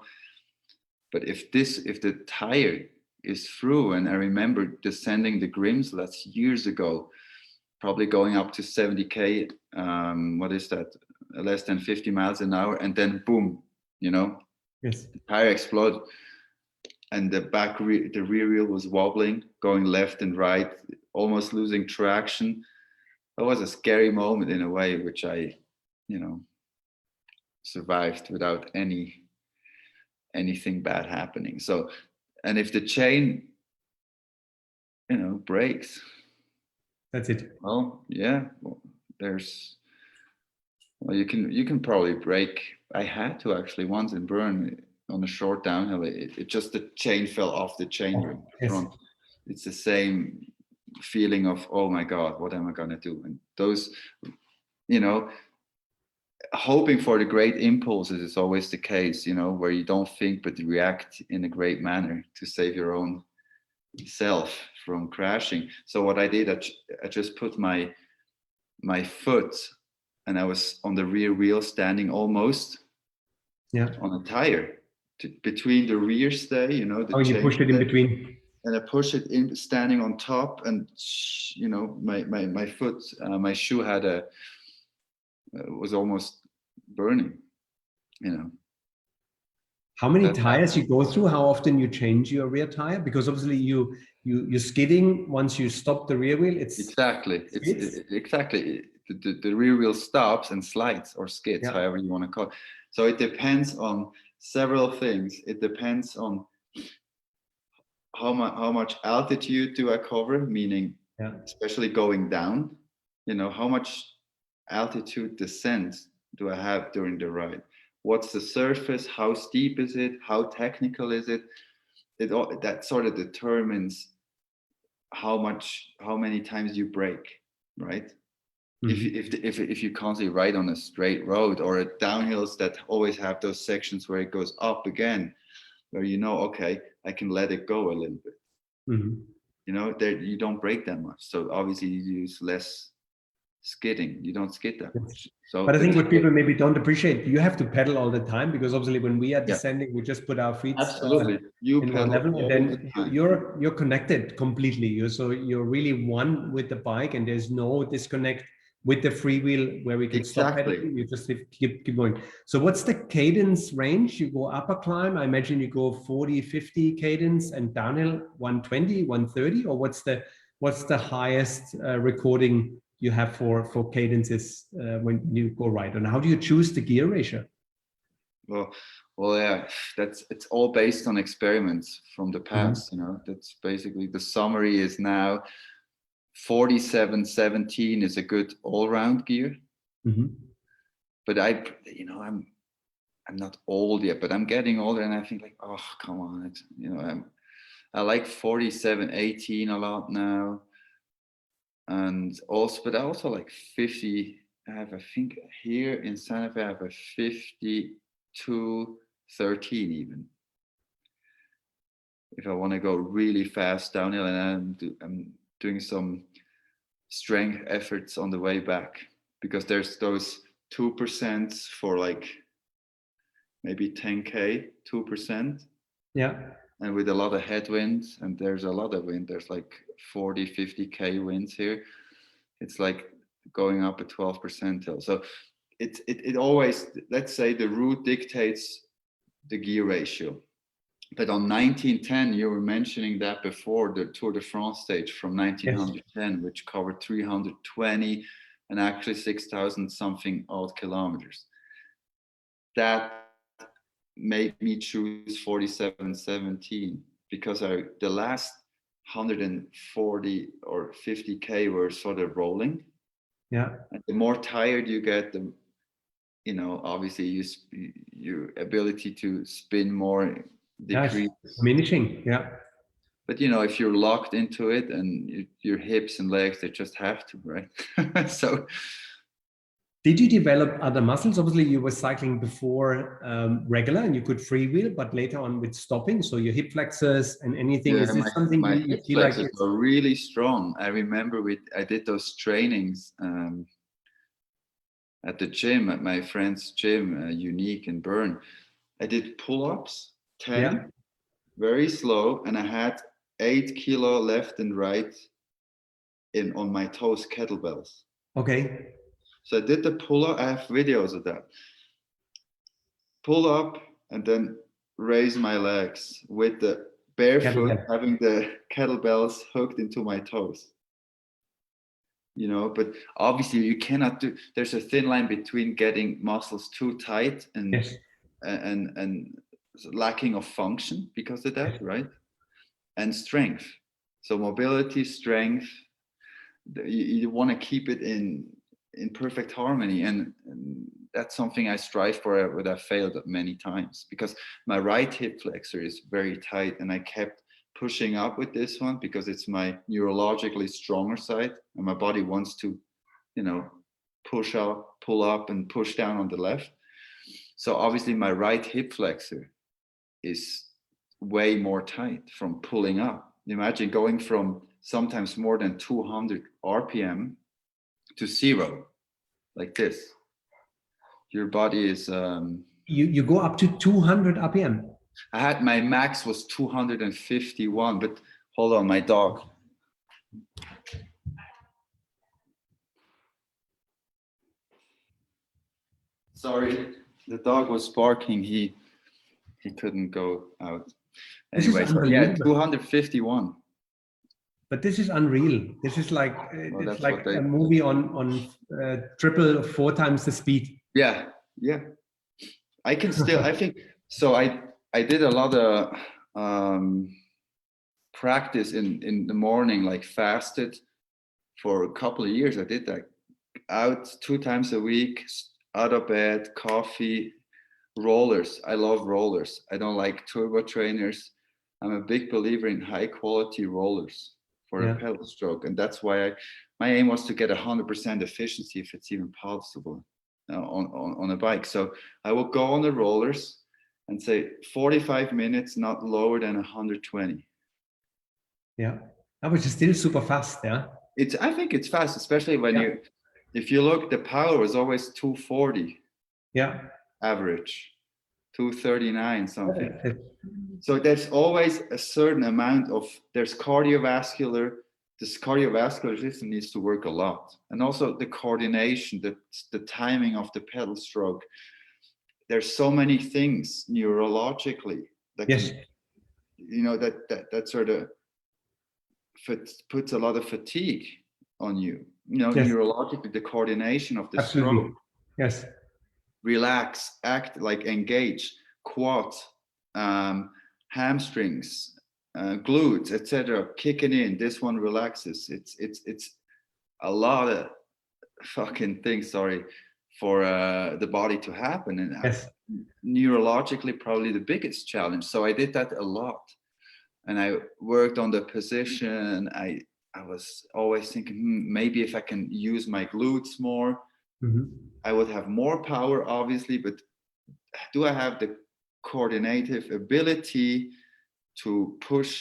But if the tire is through, and I remember descending the Grimslands years ago, probably going up to 70k, what is that, less than 50 miles an hour, and then boom, you know, Yes. the tire exploded, and the rear wheel was wobbling, going left and right, almost losing traction. That was a scary moment in a way, which I, you know, survived without anything bad happening. So, and if the chain, you know, breaks, That's it. well, yeah, well, you can probably break. I had to actually once in Bern on a short downhill. It just, the chain fell off the chain ring Yes. front. It's the same feeling of, oh my God, what am I gonna do? And those, you know, hoping for the great impulses is always the case, you know, where you don't think but react in a great manner to save your own self from crashing. So what I did, I just put my foot, and I was on the rear wheel, standing almost on a tire between the rear stay, you know, the you pushed it in between. and I push it in, standing on top, and you know, my foot, my shoe had was almost burning, you know. How many tires you go through? How often you change your rear tire? Because obviously you're skidding once you stop the rear wheel. It's exactly the rear wheel stops and slides or skids, however you want to call it. So it depends on several things. It depends on how much altitude do I cover, meaning especially going down, you know, how much altitude descent do I have during the ride? What's the surface? How steep is it? How technical is it? That sort of determines how many times you brake, right? Mm-hmm. If you constantly ride on a straight road, or at downhills that always have those sections where it goes up again, where you know, okay, I can let it go a little bit. Mm-hmm. You know, there you don't brake that much, so obviously you use less skidding. You don't skid that much. So, but I think what people maybe don't appreciate, you have to pedal all the time, because obviously when we are descending, we just put our feet absolutely in one level, and then you're connected completely. So you're really one with the bike, and there's no disconnect with the freewheel where we can stop pedaling. You just keep going. So what's the cadence range? You go up a climb, I imagine you go 40, 50 cadence, and downhill 120, 130, or what's the highest recording you have for cadences when you go right? And how do you choose the gear ratio? Well, yeah, it's all based on experiments from the past. Mm-hmm. You know, that's basically the summary is now 47-17 is a good all-round gear. Mm-hmm. But I'm not old yet, but I'm getting older, and I think like, oh, come on, I like 47-18 a lot now. And also, but I also like 50. I think here in Santa Fe I have a 52-13 even. If I want to go really fast downhill, and I'm doing some strength efforts on the way back, because there's those 2% for like maybe 10k, 2%. Yeah. And with a lot of headwinds, and there's a lot of wind, there's like 40-50k winds here. It's like going up a 12% hill. So it always, let's say the route dictates the gear ratio. But on 1910, you were mentioning that before, the Tour de France stage from 1910, which covered 320 and actually 6,000 something odd kilometers. That made me choose 47-17, because the last 140 or 50k were sort of rolling. Yeah. And the more tired you get, the, you know, obviously your ability to spin more decreases. Diminishing. Yeah. But you know, if you're locked into it, and your hips and legs, they just have to, right? So. Did you develop other muscles? Obviously, you were cycling before regular, and you could freewheel, but later on with stopping. So your hip flexors and anything, is this something my you hip feel like flexors are really strong? I remember I did those trainings. at the gym, at my friend's gym, Unique in Bern. I did pull-ups, 10, Yeah. very slow, and I had 8 kilo left and right on my toes, kettlebells. Okay. So I did the pull-up. I have videos of that. Pull up and then raise my legs with the barefoot, Kettlebell. having the kettlebells hooked into my toes. You know, but obviously you cannot do. There's a thin line between getting muscles too tight and Yes. and lacking of function because of that, Yes. right? And strength. So mobility, strength. You want to keep it in perfect harmony, and that's something I strive for, but I failed at many times because my right hip flexor is very tight, and I kept pushing up with this one because it's my neurologically stronger side, and my body wants to, you know, push up, pull up, and push down on the left. So obviously my right hip flexor is way more tight from pulling up. Imagine going from sometimes more than 200 RPM to 0, like this. Your body is. You go up to 200 RPM. I had my max was 251, but hold on, my dog. Sorry, the dog was barking. He couldn't go out. This is Anyway, so yeah, unbelievable. 251. But this is unreal. This is like Well, it's that's like what they- a movie on triple or 4 times the speed. Yeah, yeah. I can still. I think so. I did a lot of practice in the morning, like fasted for a couple of years. I did that out 2 times a week, out of bed, coffee, rollers. I love rollers. I don't like turbo trainers. I'm a big believer in high quality rollers for Yeah. a pedal stroke, and that's why my aim was to get 100% efficiency, if it's even possible, on a bike. So I will go on the rollers and say 45 minutes, not lower than 120. Yeah. That was still super fast. Yeah. I think it's fast, especially when Yeah. if you look, the power was always 240 Yeah. average, 239 something. Yeah. So there's always a certain amount of, this cardiovascular system needs to work a lot. And also the coordination, the timing of the pedal stroke. There's so many things neurologically that Yes. can, you know, that sort of puts a lot of fatigue on you. You know, Yes. neurologically, the coordination of the Absolutely. stroke. Yes. Relax, act, like engage, quad, hamstrings, glutes, etc. Kicking in. This one relaxes. It's a lot of fucking things. Sorry, for the body to happen, and Yes. neurologically probably the biggest challenge. So I did that a lot, and I worked on the position. I was always thinking, maybe if I can use my glutes more, I would have more power, obviously, but do I have the coordinative ability to push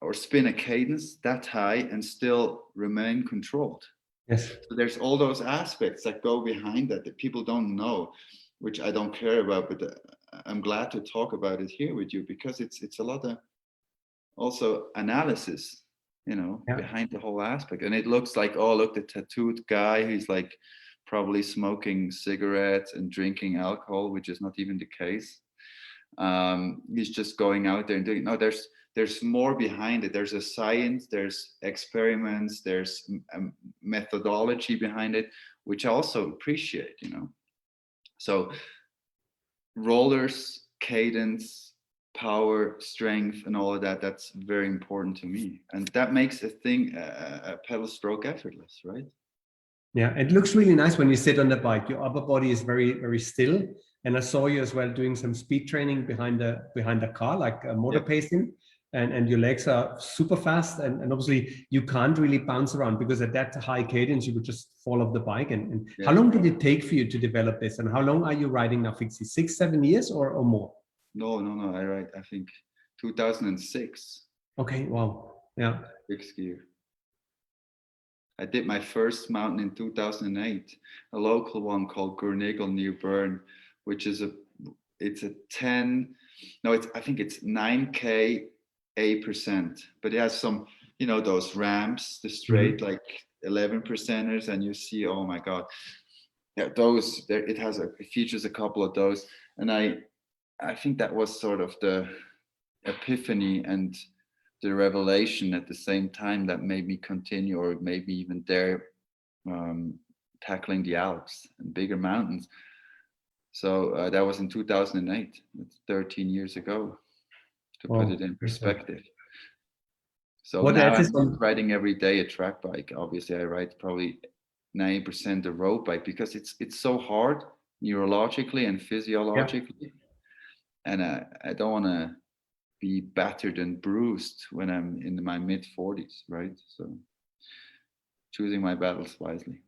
or spin a cadence that high and still remain controlled? Yes. So there's all those aspects that go behind that people don't know, which I don't care about, but I'm glad to talk about it here with you, because it's a lot of also analysis, you know, Yeah. behind the whole aspect. And it looks like, oh, look, the tattooed guy, he's like probably smoking cigarettes and drinking alcohol, which is not even the case. He's just going out there and doing. No, there's more behind it. There's a science, there's experiments, there's a methodology behind it, which I also appreciate, you know. So rollers, cadence, power, strength, and all of that, that's very important to me. And that makes a pedal stroke effortless, right? Yeah, it looks really nice when you sit on the bike. Your upper body is very, very still. And I saw you as well doing some speed training behind the car, like motor pacing, and your legs are super fast. And obviously you can't really bounce around, because at that high cadence, you would just fall off the bike. And how long did it take for you to develop this? And how long are you riding now, Fixie? 6-7 years or more? No. I think 2006. Okay, wow. Yeah. Fixed gear. I did my first mountain in 2008, a local one called Gurnigel near Bern, which is it's a 10, no, I think it's 9K 8%, but it has some, you know, those ramps, the straight like 11%ers, and you see, oh my God, yeah, those there. It features a couple of those, and I think that was sort of the epiphany and the revelation at the same time that made me continue, or maybe even dare tackling the Alps and bigger mountains. So that was in 2008. That's 13 years ago, to put it in perspective. So what now else is I'm riding every day a track bike. Obviously, I ride probably 90% a road bike because it's so hard neurologically and physiologically, and I don't want to be battered and bruised when I'm in my mid 40s, right? So choosing my battles wisely.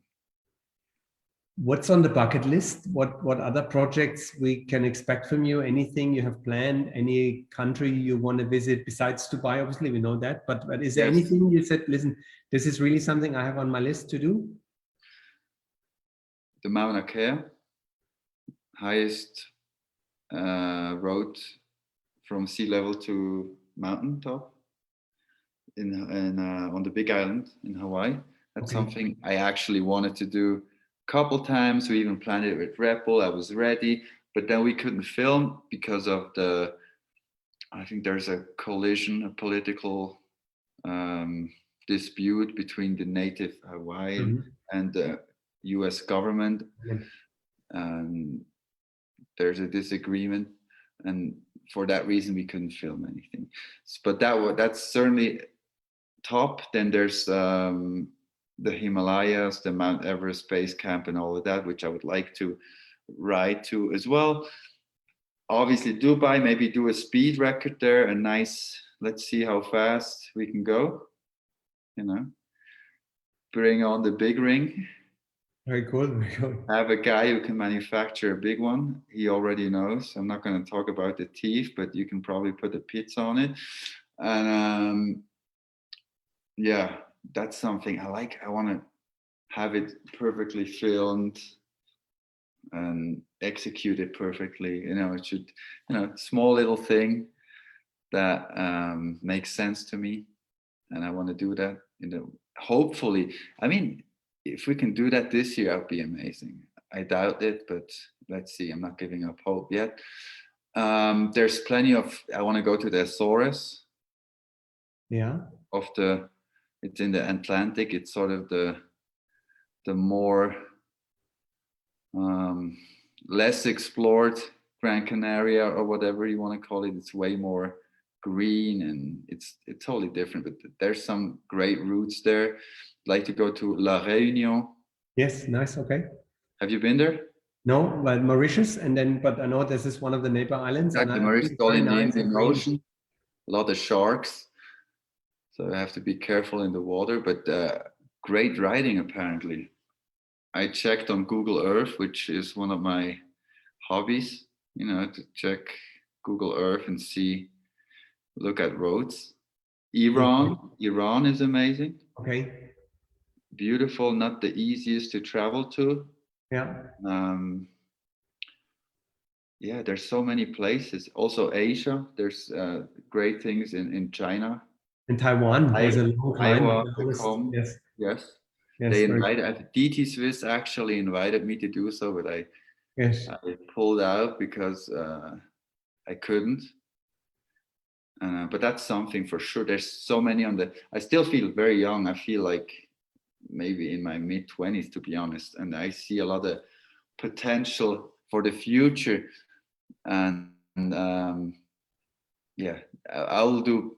What's on the bucket list? What other projects we can expect from you? Anything you have planned? Any country you want to visit besides Dubai? Obviously, we know that. But is there anything you said, listen, this is really something I have on my list to do? The Mauna Kea, highest road from sea level to mountain top on the Big Island in Hawaii. That's something I actually wanted to do couple times. We even planned it with Red Bull. I was ready, but then we couldn't film because of I think there's a collision, a political dispute between the native Hawaiian and the US government. There's a disagreement, and for that reason we couldn't film anything. But that's certainly top. Then there's the Himalayas, the Mount Everest base camp and all of that, which I would like to ride to as well. Obviously Dubai, maybe do a speed record there, let's see how fast we can go, you know, bring on the big ring. Very cool, very cool. Have a guy who can manufacture a big one. He already knows. I'm not going to talk about the teeth, but you can probably put a pizza on it. And yeah, that's something I like. I want to have it perfectly filmed and executed perfectly. You know, it should, you know, small little thing that makes sense to me, and I want to do that. You know, hopefully, I mean, if we can do that this year, that'd be amazing. I doubt it, but let's see. I'm not giving up hope yet. There's plenty of. I want to go to the Azores. Yeah. It's in the Atlantic. It's sort of the more less explored Gran Canaria, or whatever you want to call it. It's way more green, and it's totally different. But there's some great routes there. I'd like to go to La Réunion. Yes, nice. Okay. Have you been there? No, but Mauritius, but I know this is one of the neighbor islands. Exactly, Mauritius, all in the Indian Ocean. A lot of sharks. So I have to be careful in the water, but great riding apparently. I checked on Google Earth, which is one of my hobbies, you know, to check Google Earth and look at roads. Iran is amazing. Okay. Beautiful, not the easiest to travel to. Yeah. Yeah, there's so many places. Also Asia, there's great things in China. In Taiwan, there's a long climb. Yes. They invited DT Swiss actually invited me to do so, but I pulled out because I couldn't. But that's something for sure. There's so many I still feel very young. I feel like maybe in my mid 20s, to be honest, and I see a lot of potential for the future. And yeah, I'll do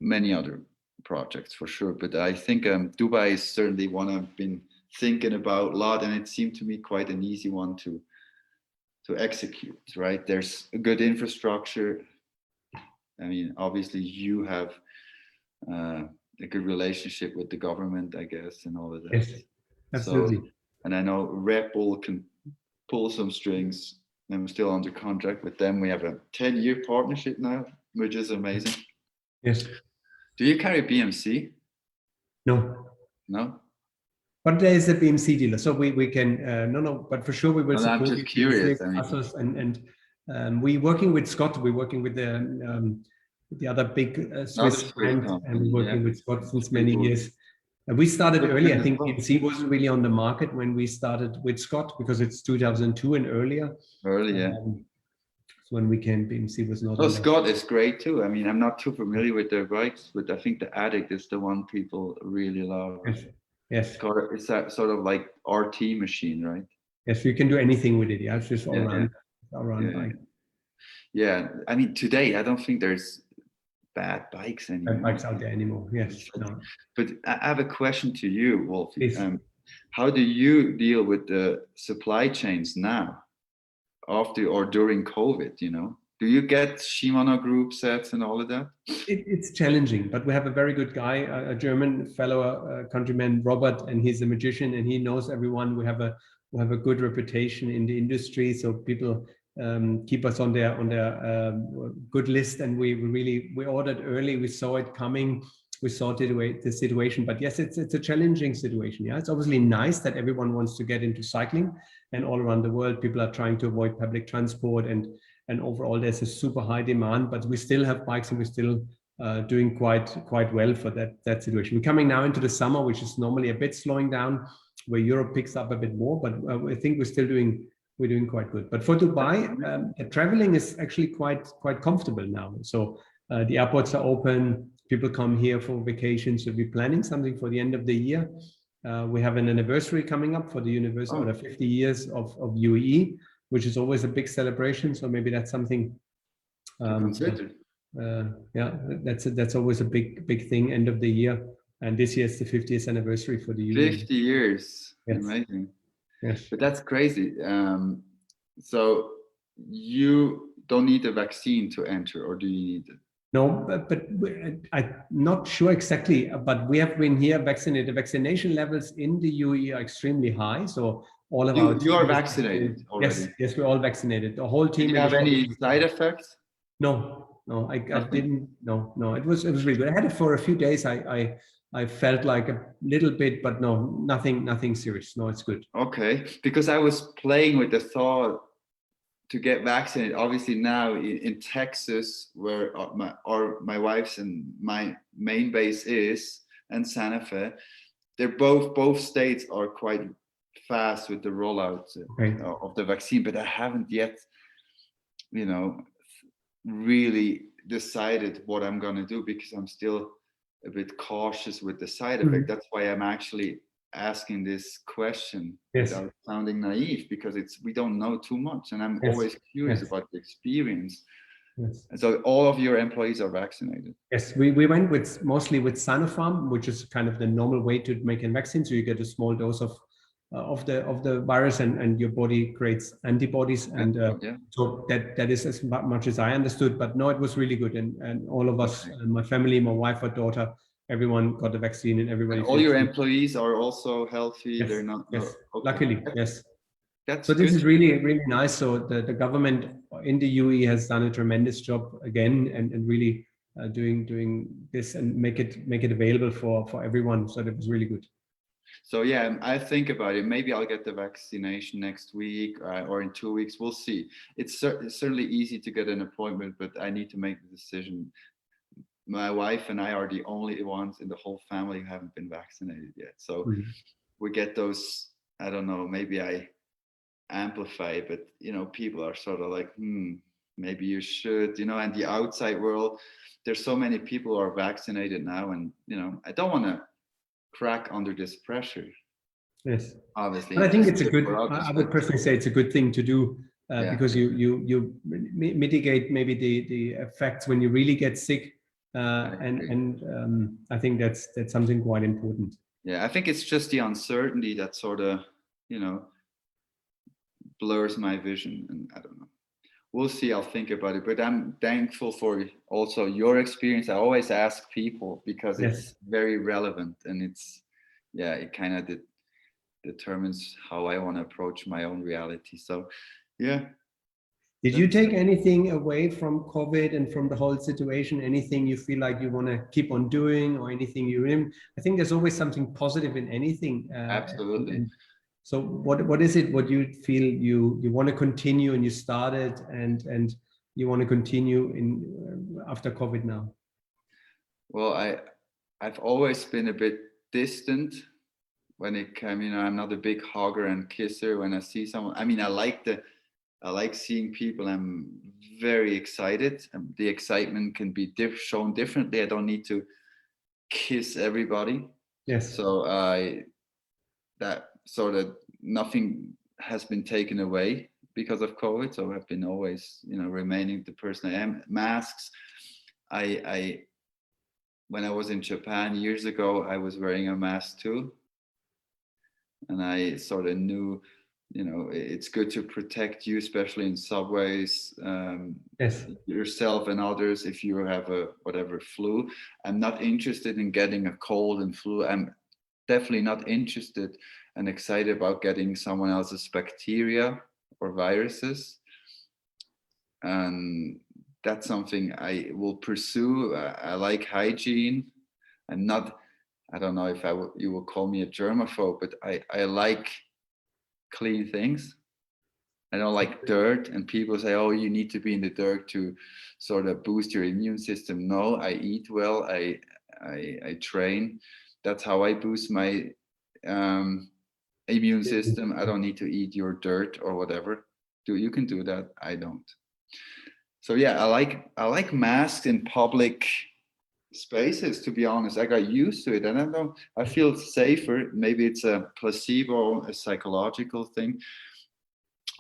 many other projects for sure, but I think Dubai is certainly one I've been thinking about a lot, and it seemed to me quite an easy one to execute, right? There's a good infrastructure. I mean, obviously you have a good relationship with the government, I guess, and all of that. Yes, absolutely. So, and I know Red Bull can pull some strings. I'm still under contract with them. We have a 10-year partnership now, which is amazing. Yes. Do you carry BMC? No. No? But there is a BMC dealer, so we can no, but for sure we will Well, I'm support just you, curious. I mean, Asos, and we working with Scott. We're working with the other big Swiss Swiss brand, and company, we're yeah. working with Scott since many People- years. And we started Good early. I as think well. BMC wasn't really on the market when we started with Scott because it's 2002 and earlier. Early, yeah. So when we came, BMC was not. Oh, on the- Scott is great too. I mean, I'm not too familiar with their bikes, but I think the Addict is the one people really love. Yes. Yes. It's that sort of like RT machine, right? Yes. You can do anything with it. Yeah. It's just all Yeah, around, all around Yeah. bike. Yeah. I mean, today I don't think there's bad bikes anymore. Bikes out there anymore. Yes. No. But I have a question to you, Wolfie. Please. How do you deal with the supply chains now, after or during COVID? You know, do you get Shimano group sets and all of that? It's challenging, but we have a very good guy, a German fellow countryman, Robert, and he's a magician and he knows everyone. We have a good reputation in the industry, so people keep us on their good list. And we ordered early. We saw it coming. We sorted away the situation. But yes, it's a challenging situation. Yeah, it's obviously nice that everyone wants to get into cycling, and all around the world, people are trying to avoid public transport and overall there's a super high demand, but we still have bikes and we're still doing quite well for that situation. We're coming now into the summer, which is normally a bit slowing down, where Europe picks up a bit more, but I think we're doing quite good. But for Dubai, traveling is actually quite comfortable now. So the airports are open, people come here for vacations. So we're planning something for the end of the year. We have an anniversary coming up for the university, or the 50 years of UAE, which is always a big celebration. So maybe that's something. Consider. Yeah, that's always a big thing, end of the year. And this year is the 50th anniversary for the UAE. 50 years. Yes. Amazing. Yes. But that's crazy. So you don't need a vaccine to enter, or do you need it? No, but I'm not sure exactly, but we have been here vaccinated. Vaccination levels in the UAE are extremely high. So all of our You are vaccinated already? Yes, we're all vaccinated. The whole team. Did you have any side effects? No, I didn't. No, it was really good. I had it for a few days. I felt like a little bit, but no, nothing serious. No, it's good. Okay, because I was playing with the thought to get vaccinated. Obviously now in Texas, where my wife's and my main base is, and Santa Fe, they're both states are quite fast with the rollout of the vaccine, but I haven't yet, really decided what I'm going to do, because I'm still a bit cautious with the side effect. That's why I'm actually asking this question without sounding naive, because we don't know too much, and I'm always curious about the experience. And so all of your employees are vaccinated? Yes, we went mostly with Sinopharm, which is kind of the normal way to make a vaccine. So you get a small dose of the virus, and your body creates antibodies, and so that is as much as I understood. But no, it was really good, and all of us, my family, my wife, our daughter, everyone got the vaccine, and everybody. And all your employees are also healthy. Yes, they're not. Yes, okay. Luckily, yes. That's so. This good. is really nice. So the government in the UAE has done a tremendous job again, and really doing this and make it available for everyone. So that was really good. So yeah, I think about it. Maybe I'll get the vaccination next week or in 2 weeks. We'll see. It's certainly easy to get an appointment, but I need to make the decision. My wife and I are the only ones in the whole family who haven't been vaccinated yet. So we get those, I don't know, maybe I amplify it, but people are sort of like, maybe you should, and the outside world, there's so many people who are vaccinated now, and I don't want to crack under this pressure. Yes, obviously. but I think it's a good. I would personally say it's a good thing to do because you mitigate maybe the effects when you really get sick, and I think that's something quite important. Yeah, I think it's just the uncertainty that sort of blurs my vision, and I don't know. We'll see. I'll think about it, but I'm thankful for also your experience. I always ask people because it's very relevant, and it kind of determines how I want to approach my own reality. So, yeah. Did you take anything away from COVID and from the whole situation? Anything you feel like you want to keep on doing, or anything I think there's always something positive in anything. Absolutely. So what is it? What you feel you want to continue and you started and you want to continue in after COVID now? Well, I've always been a bit distant when it came. I'm not a big hugger and kisser. When I see someone, I like seeing people. I'm very excited. The excitement can be shown differently. I don't need to kiss everybody. Yes. So that sort of nothing has been taken away because of COVID. So I've been always, remaining the person I am. Masks. When I was in Japan years ago, I was wearing a mask too. And I sort of knew, it's good to protect you, especially in subways, Yes. yourself and others if you have a whatever flu. I'm not interested in getting a cold and flu. I'm definitely not interested and excited about getting someone else's bacteria or viruses. And that's something I will pursue. I like hygiene. I don't know if you will call me a germaphobe, but I like clean things. I don't like dirt, and people say, oh, you need to be in the dirt to sort of boost your immune system. No, I eat well, I train. That's how I boost my immune system. I don't need to eat your dirt or whatever. You can do that, I don't. So yeah, I like masks in public spaces, to be honest. I got used to it, and I feel safer. Maybe it's a placebo, a psychological thing.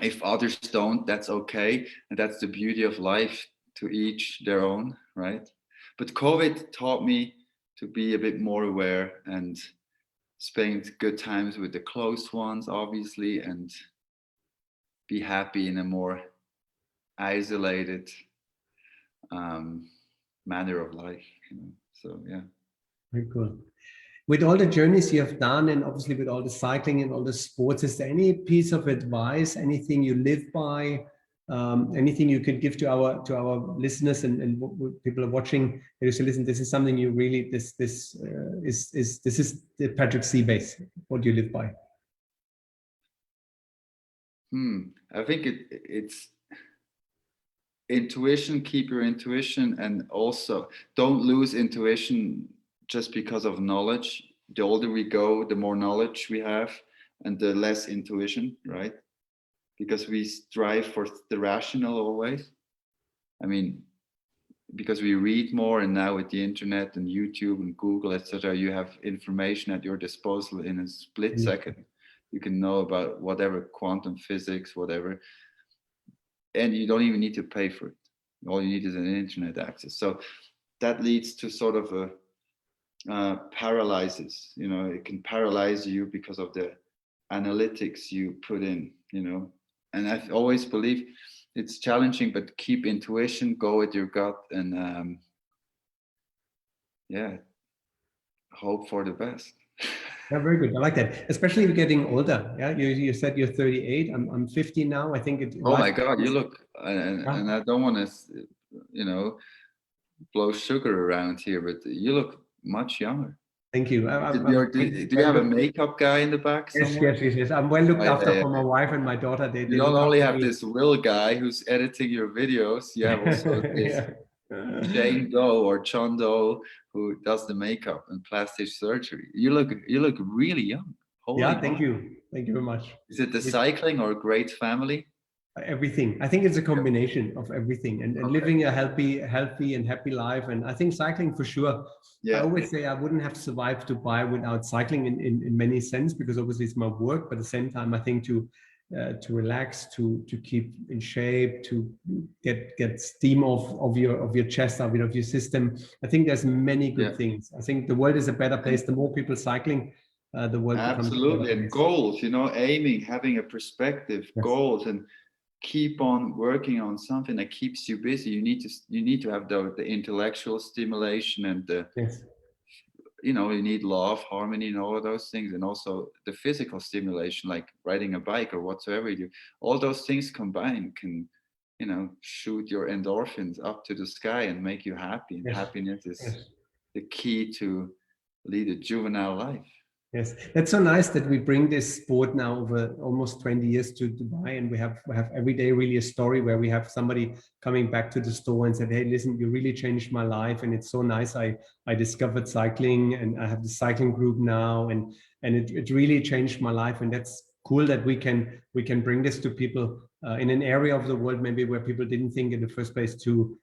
If others don't, that's okay, and that's the beauty of life, to each their own, right? But COVID taught me to be a bit more aware and spend good times with the close ones, obviously, and be happy in a more isolated manner of life, So yeah. Very cool. With all the journeys you have done, and obviously with all the cycling and all the sports, is there any piece of advice, anything you live by, anything you could give to our listeners and people are watching? You say, listen, this is something you really this is the Patrick Seebase. What do you live by? I think it's intuition. Keep your intuition, and also don't lose intuition just because of knowledge. The older we go, the more knowledge we have, and the less intuition, right? Because we strive for the rational always. Because we read more, and now with the internet and YouTube and Google, etc., you have information at your disposal in a split second. You can know about whatever, quantum physics, whatever, and you don't even need to pay for it. All you need is an internet access. So that leads to sort of a paralysis. It can paralyze you because of the analytics you put in. And I always believe it's challenging, but keep intuition, go with your gut, and hope for the best. Yeah, very good. I like that. Especially if you're getting older. Yeah, you said you're 38. I'm 50 now. I think Oh my God, you look, and I don't want to, blow sugar around here, but you look much younger. Thank you. Do you have a makeup guy in the back somewhere? Yes. I'm well looked after for my wife and my daughter. You don't only have this Will guy who's editing your videos. You have also this Jane Doe or John Doe who does the makeup and plastic surgery. You look really young. Holy thank you very much. Is it the cycling or a great family? Everything. I think it's a combination of everything, and living a healthy and happy life. And I think cycling for sure. I always say I wouldn't have survived Dubai without cycling in many sense, because obviously it's my work, but at the same time I think to relax, to keep in shape, to get steam off of your chest, of your system. I think there's many good things. I think the world is a better place. The more people cycling, the world absolutely. And goals, aiming, having a perspective, goals, and keep on working on something that keeps you busy. You need to have the intellectual stimulation and the you need love, harmony, and all of those things, and also the physical stimulation, like riding a bike or whatsoever you do. All those things combined can shoot your endorphins up to the sky and make you happy. And Yes. happiness is Yes. the key to lead a juvenile life. Yes, that's so nice that we bring this sport now over almost 20 years to Dubai, and we have every day really a story where we have somebody coming back to the store and said, "Hey, listen, you really changed my life, and it's so nice. I discovered cycling, and I have the cycling group now, and it really changed my life." And that's cool that we can bring this to people in an area of the world maybe where people didn't think in the first place to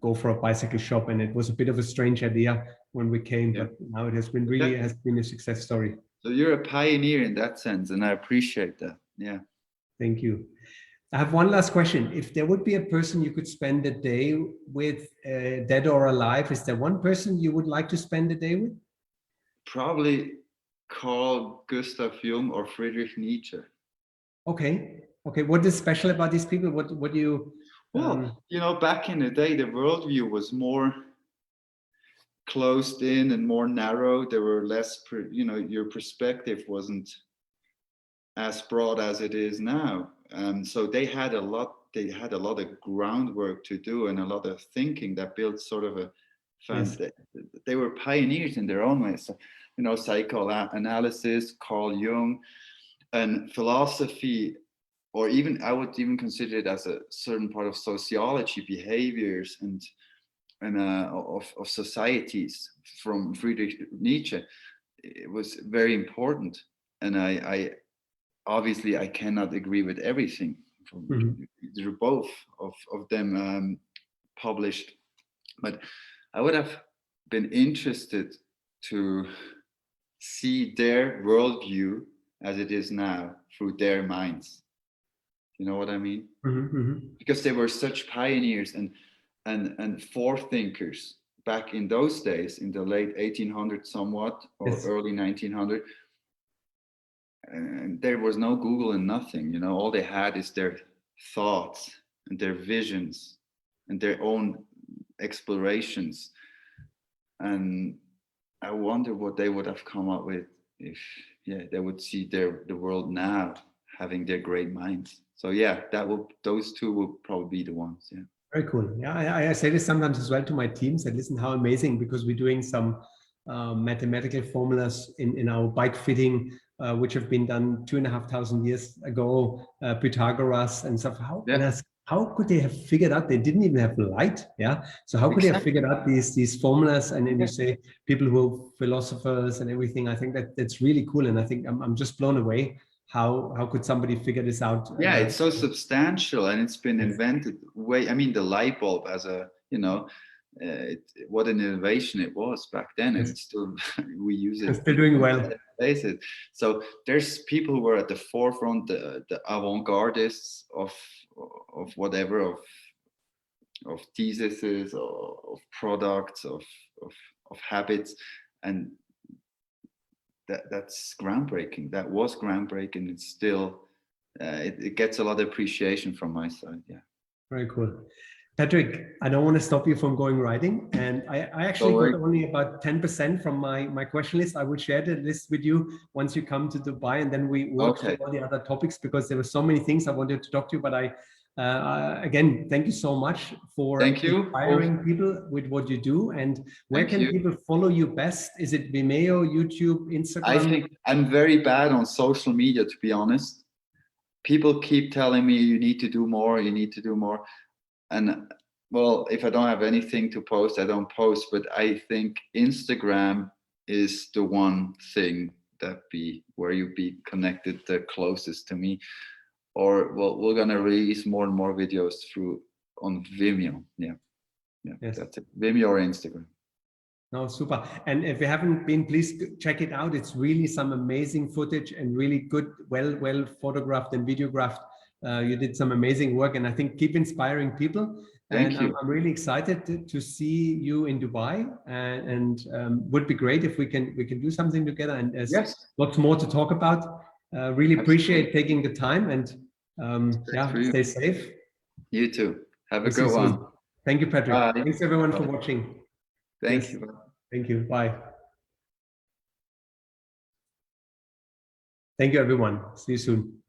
go for a bicycle shop, and it was a bit of a strange idea when we came, but now it has been really has been a success story. So you're a pioneer in that sense, and I appreciate that. Yeah. Thank you. I have one last question. If there would be a person you could spend a day with, dead or alive, is there one person you would like to spend a day with? Probably Carl Gustav Jung or Friedrich Nietzsche. Okay. Okay. What is special about these people? What do you? Well, back in the day, the worldview was more closed in and more narrow. There were less, your perspective wasn't as broad as it is now. So they had a lot of groundwork to do and a lot of thinking that built sort of they were pioneers in their own way. So, psychoanalysis, Carl Jung, and philosophy, or even I would even consider it as a certain part of sociology, behaviors and of societies from Friedrich Nietzsche. It was very important, and I obviously I cannot agree with everything. There are both of them published, but I would have been interested to see their worldview as it is now through their minds. You know what I mean? Because they were such pioneers and forethinkers back in those days, in the late 1800s somewhat, or early 1900. And there was no Google and nothing, all they had is their thoughts and their visions and their own explorations. And I wonder what they would have come up with if they would see the world now having their great minds. So those two will probably be the ones. Yeah. Very cool. Yeah, I say this sometimes as well to my teams. That listen, how amazing, because we're doing some mathematical formulas in our bike fitting, which have been done 2,500 years ago. Pythagoras and stuff. How could they have figured out? They didn't even have light. Yeah. So how could they have figured out these formulas? And then you say people who are philosophers and everything. I think that's really cool, and I think I'm just blown away. How could somebody figure this out? Yeah, it's so substantial, and it's been invented the light bulb as a, what an innovation it was back then. It's still, we use it. It's still doing well. So there's people who were at the forefront, the avant-gardists of whatever, of theses, of products, of habits, and that's groundbreaking. That was groundbreaking. It's still it gets a lot of appreciation from my side. Yeah. Very cool. Patrick, I don't want to stop you from going riding, and I actually got only about 10% from my question list. I will share the list with you once you come to Dubai, and then we work through all the other topics, because there were so many things I wanted to talk to you. But again, thank you so much for inspiring people with what you do. And where can people follow you best? Is it Vimeo, YouTube, Instagram? I think I'm very bad on social media, to be honest. People keep telling me you need to do more, and well, if I don't have anything to post, I don't post. But I think Instagram is the one thing where you be connected the closest to me. Or we're gonna release more and more videos on Vimeo. Yes. That's it. Vimeo or Instagram. No, super. And if you haven't been, please check it out. It's really some amazing footage and really good, well photographed and videographed. You did some amazing work, and I think keep inspiring people. Thank you. I'm really excited to see you in Dubai, and would be great if we can do something together. And there's lots more to talk about. Really appreciate taking the time, and stay safe. You too. Have a good one. Thank you, Patrick. Thanks everyone for watching. Thank you. Thank you. Bye. Thank you, everyone. See you soon.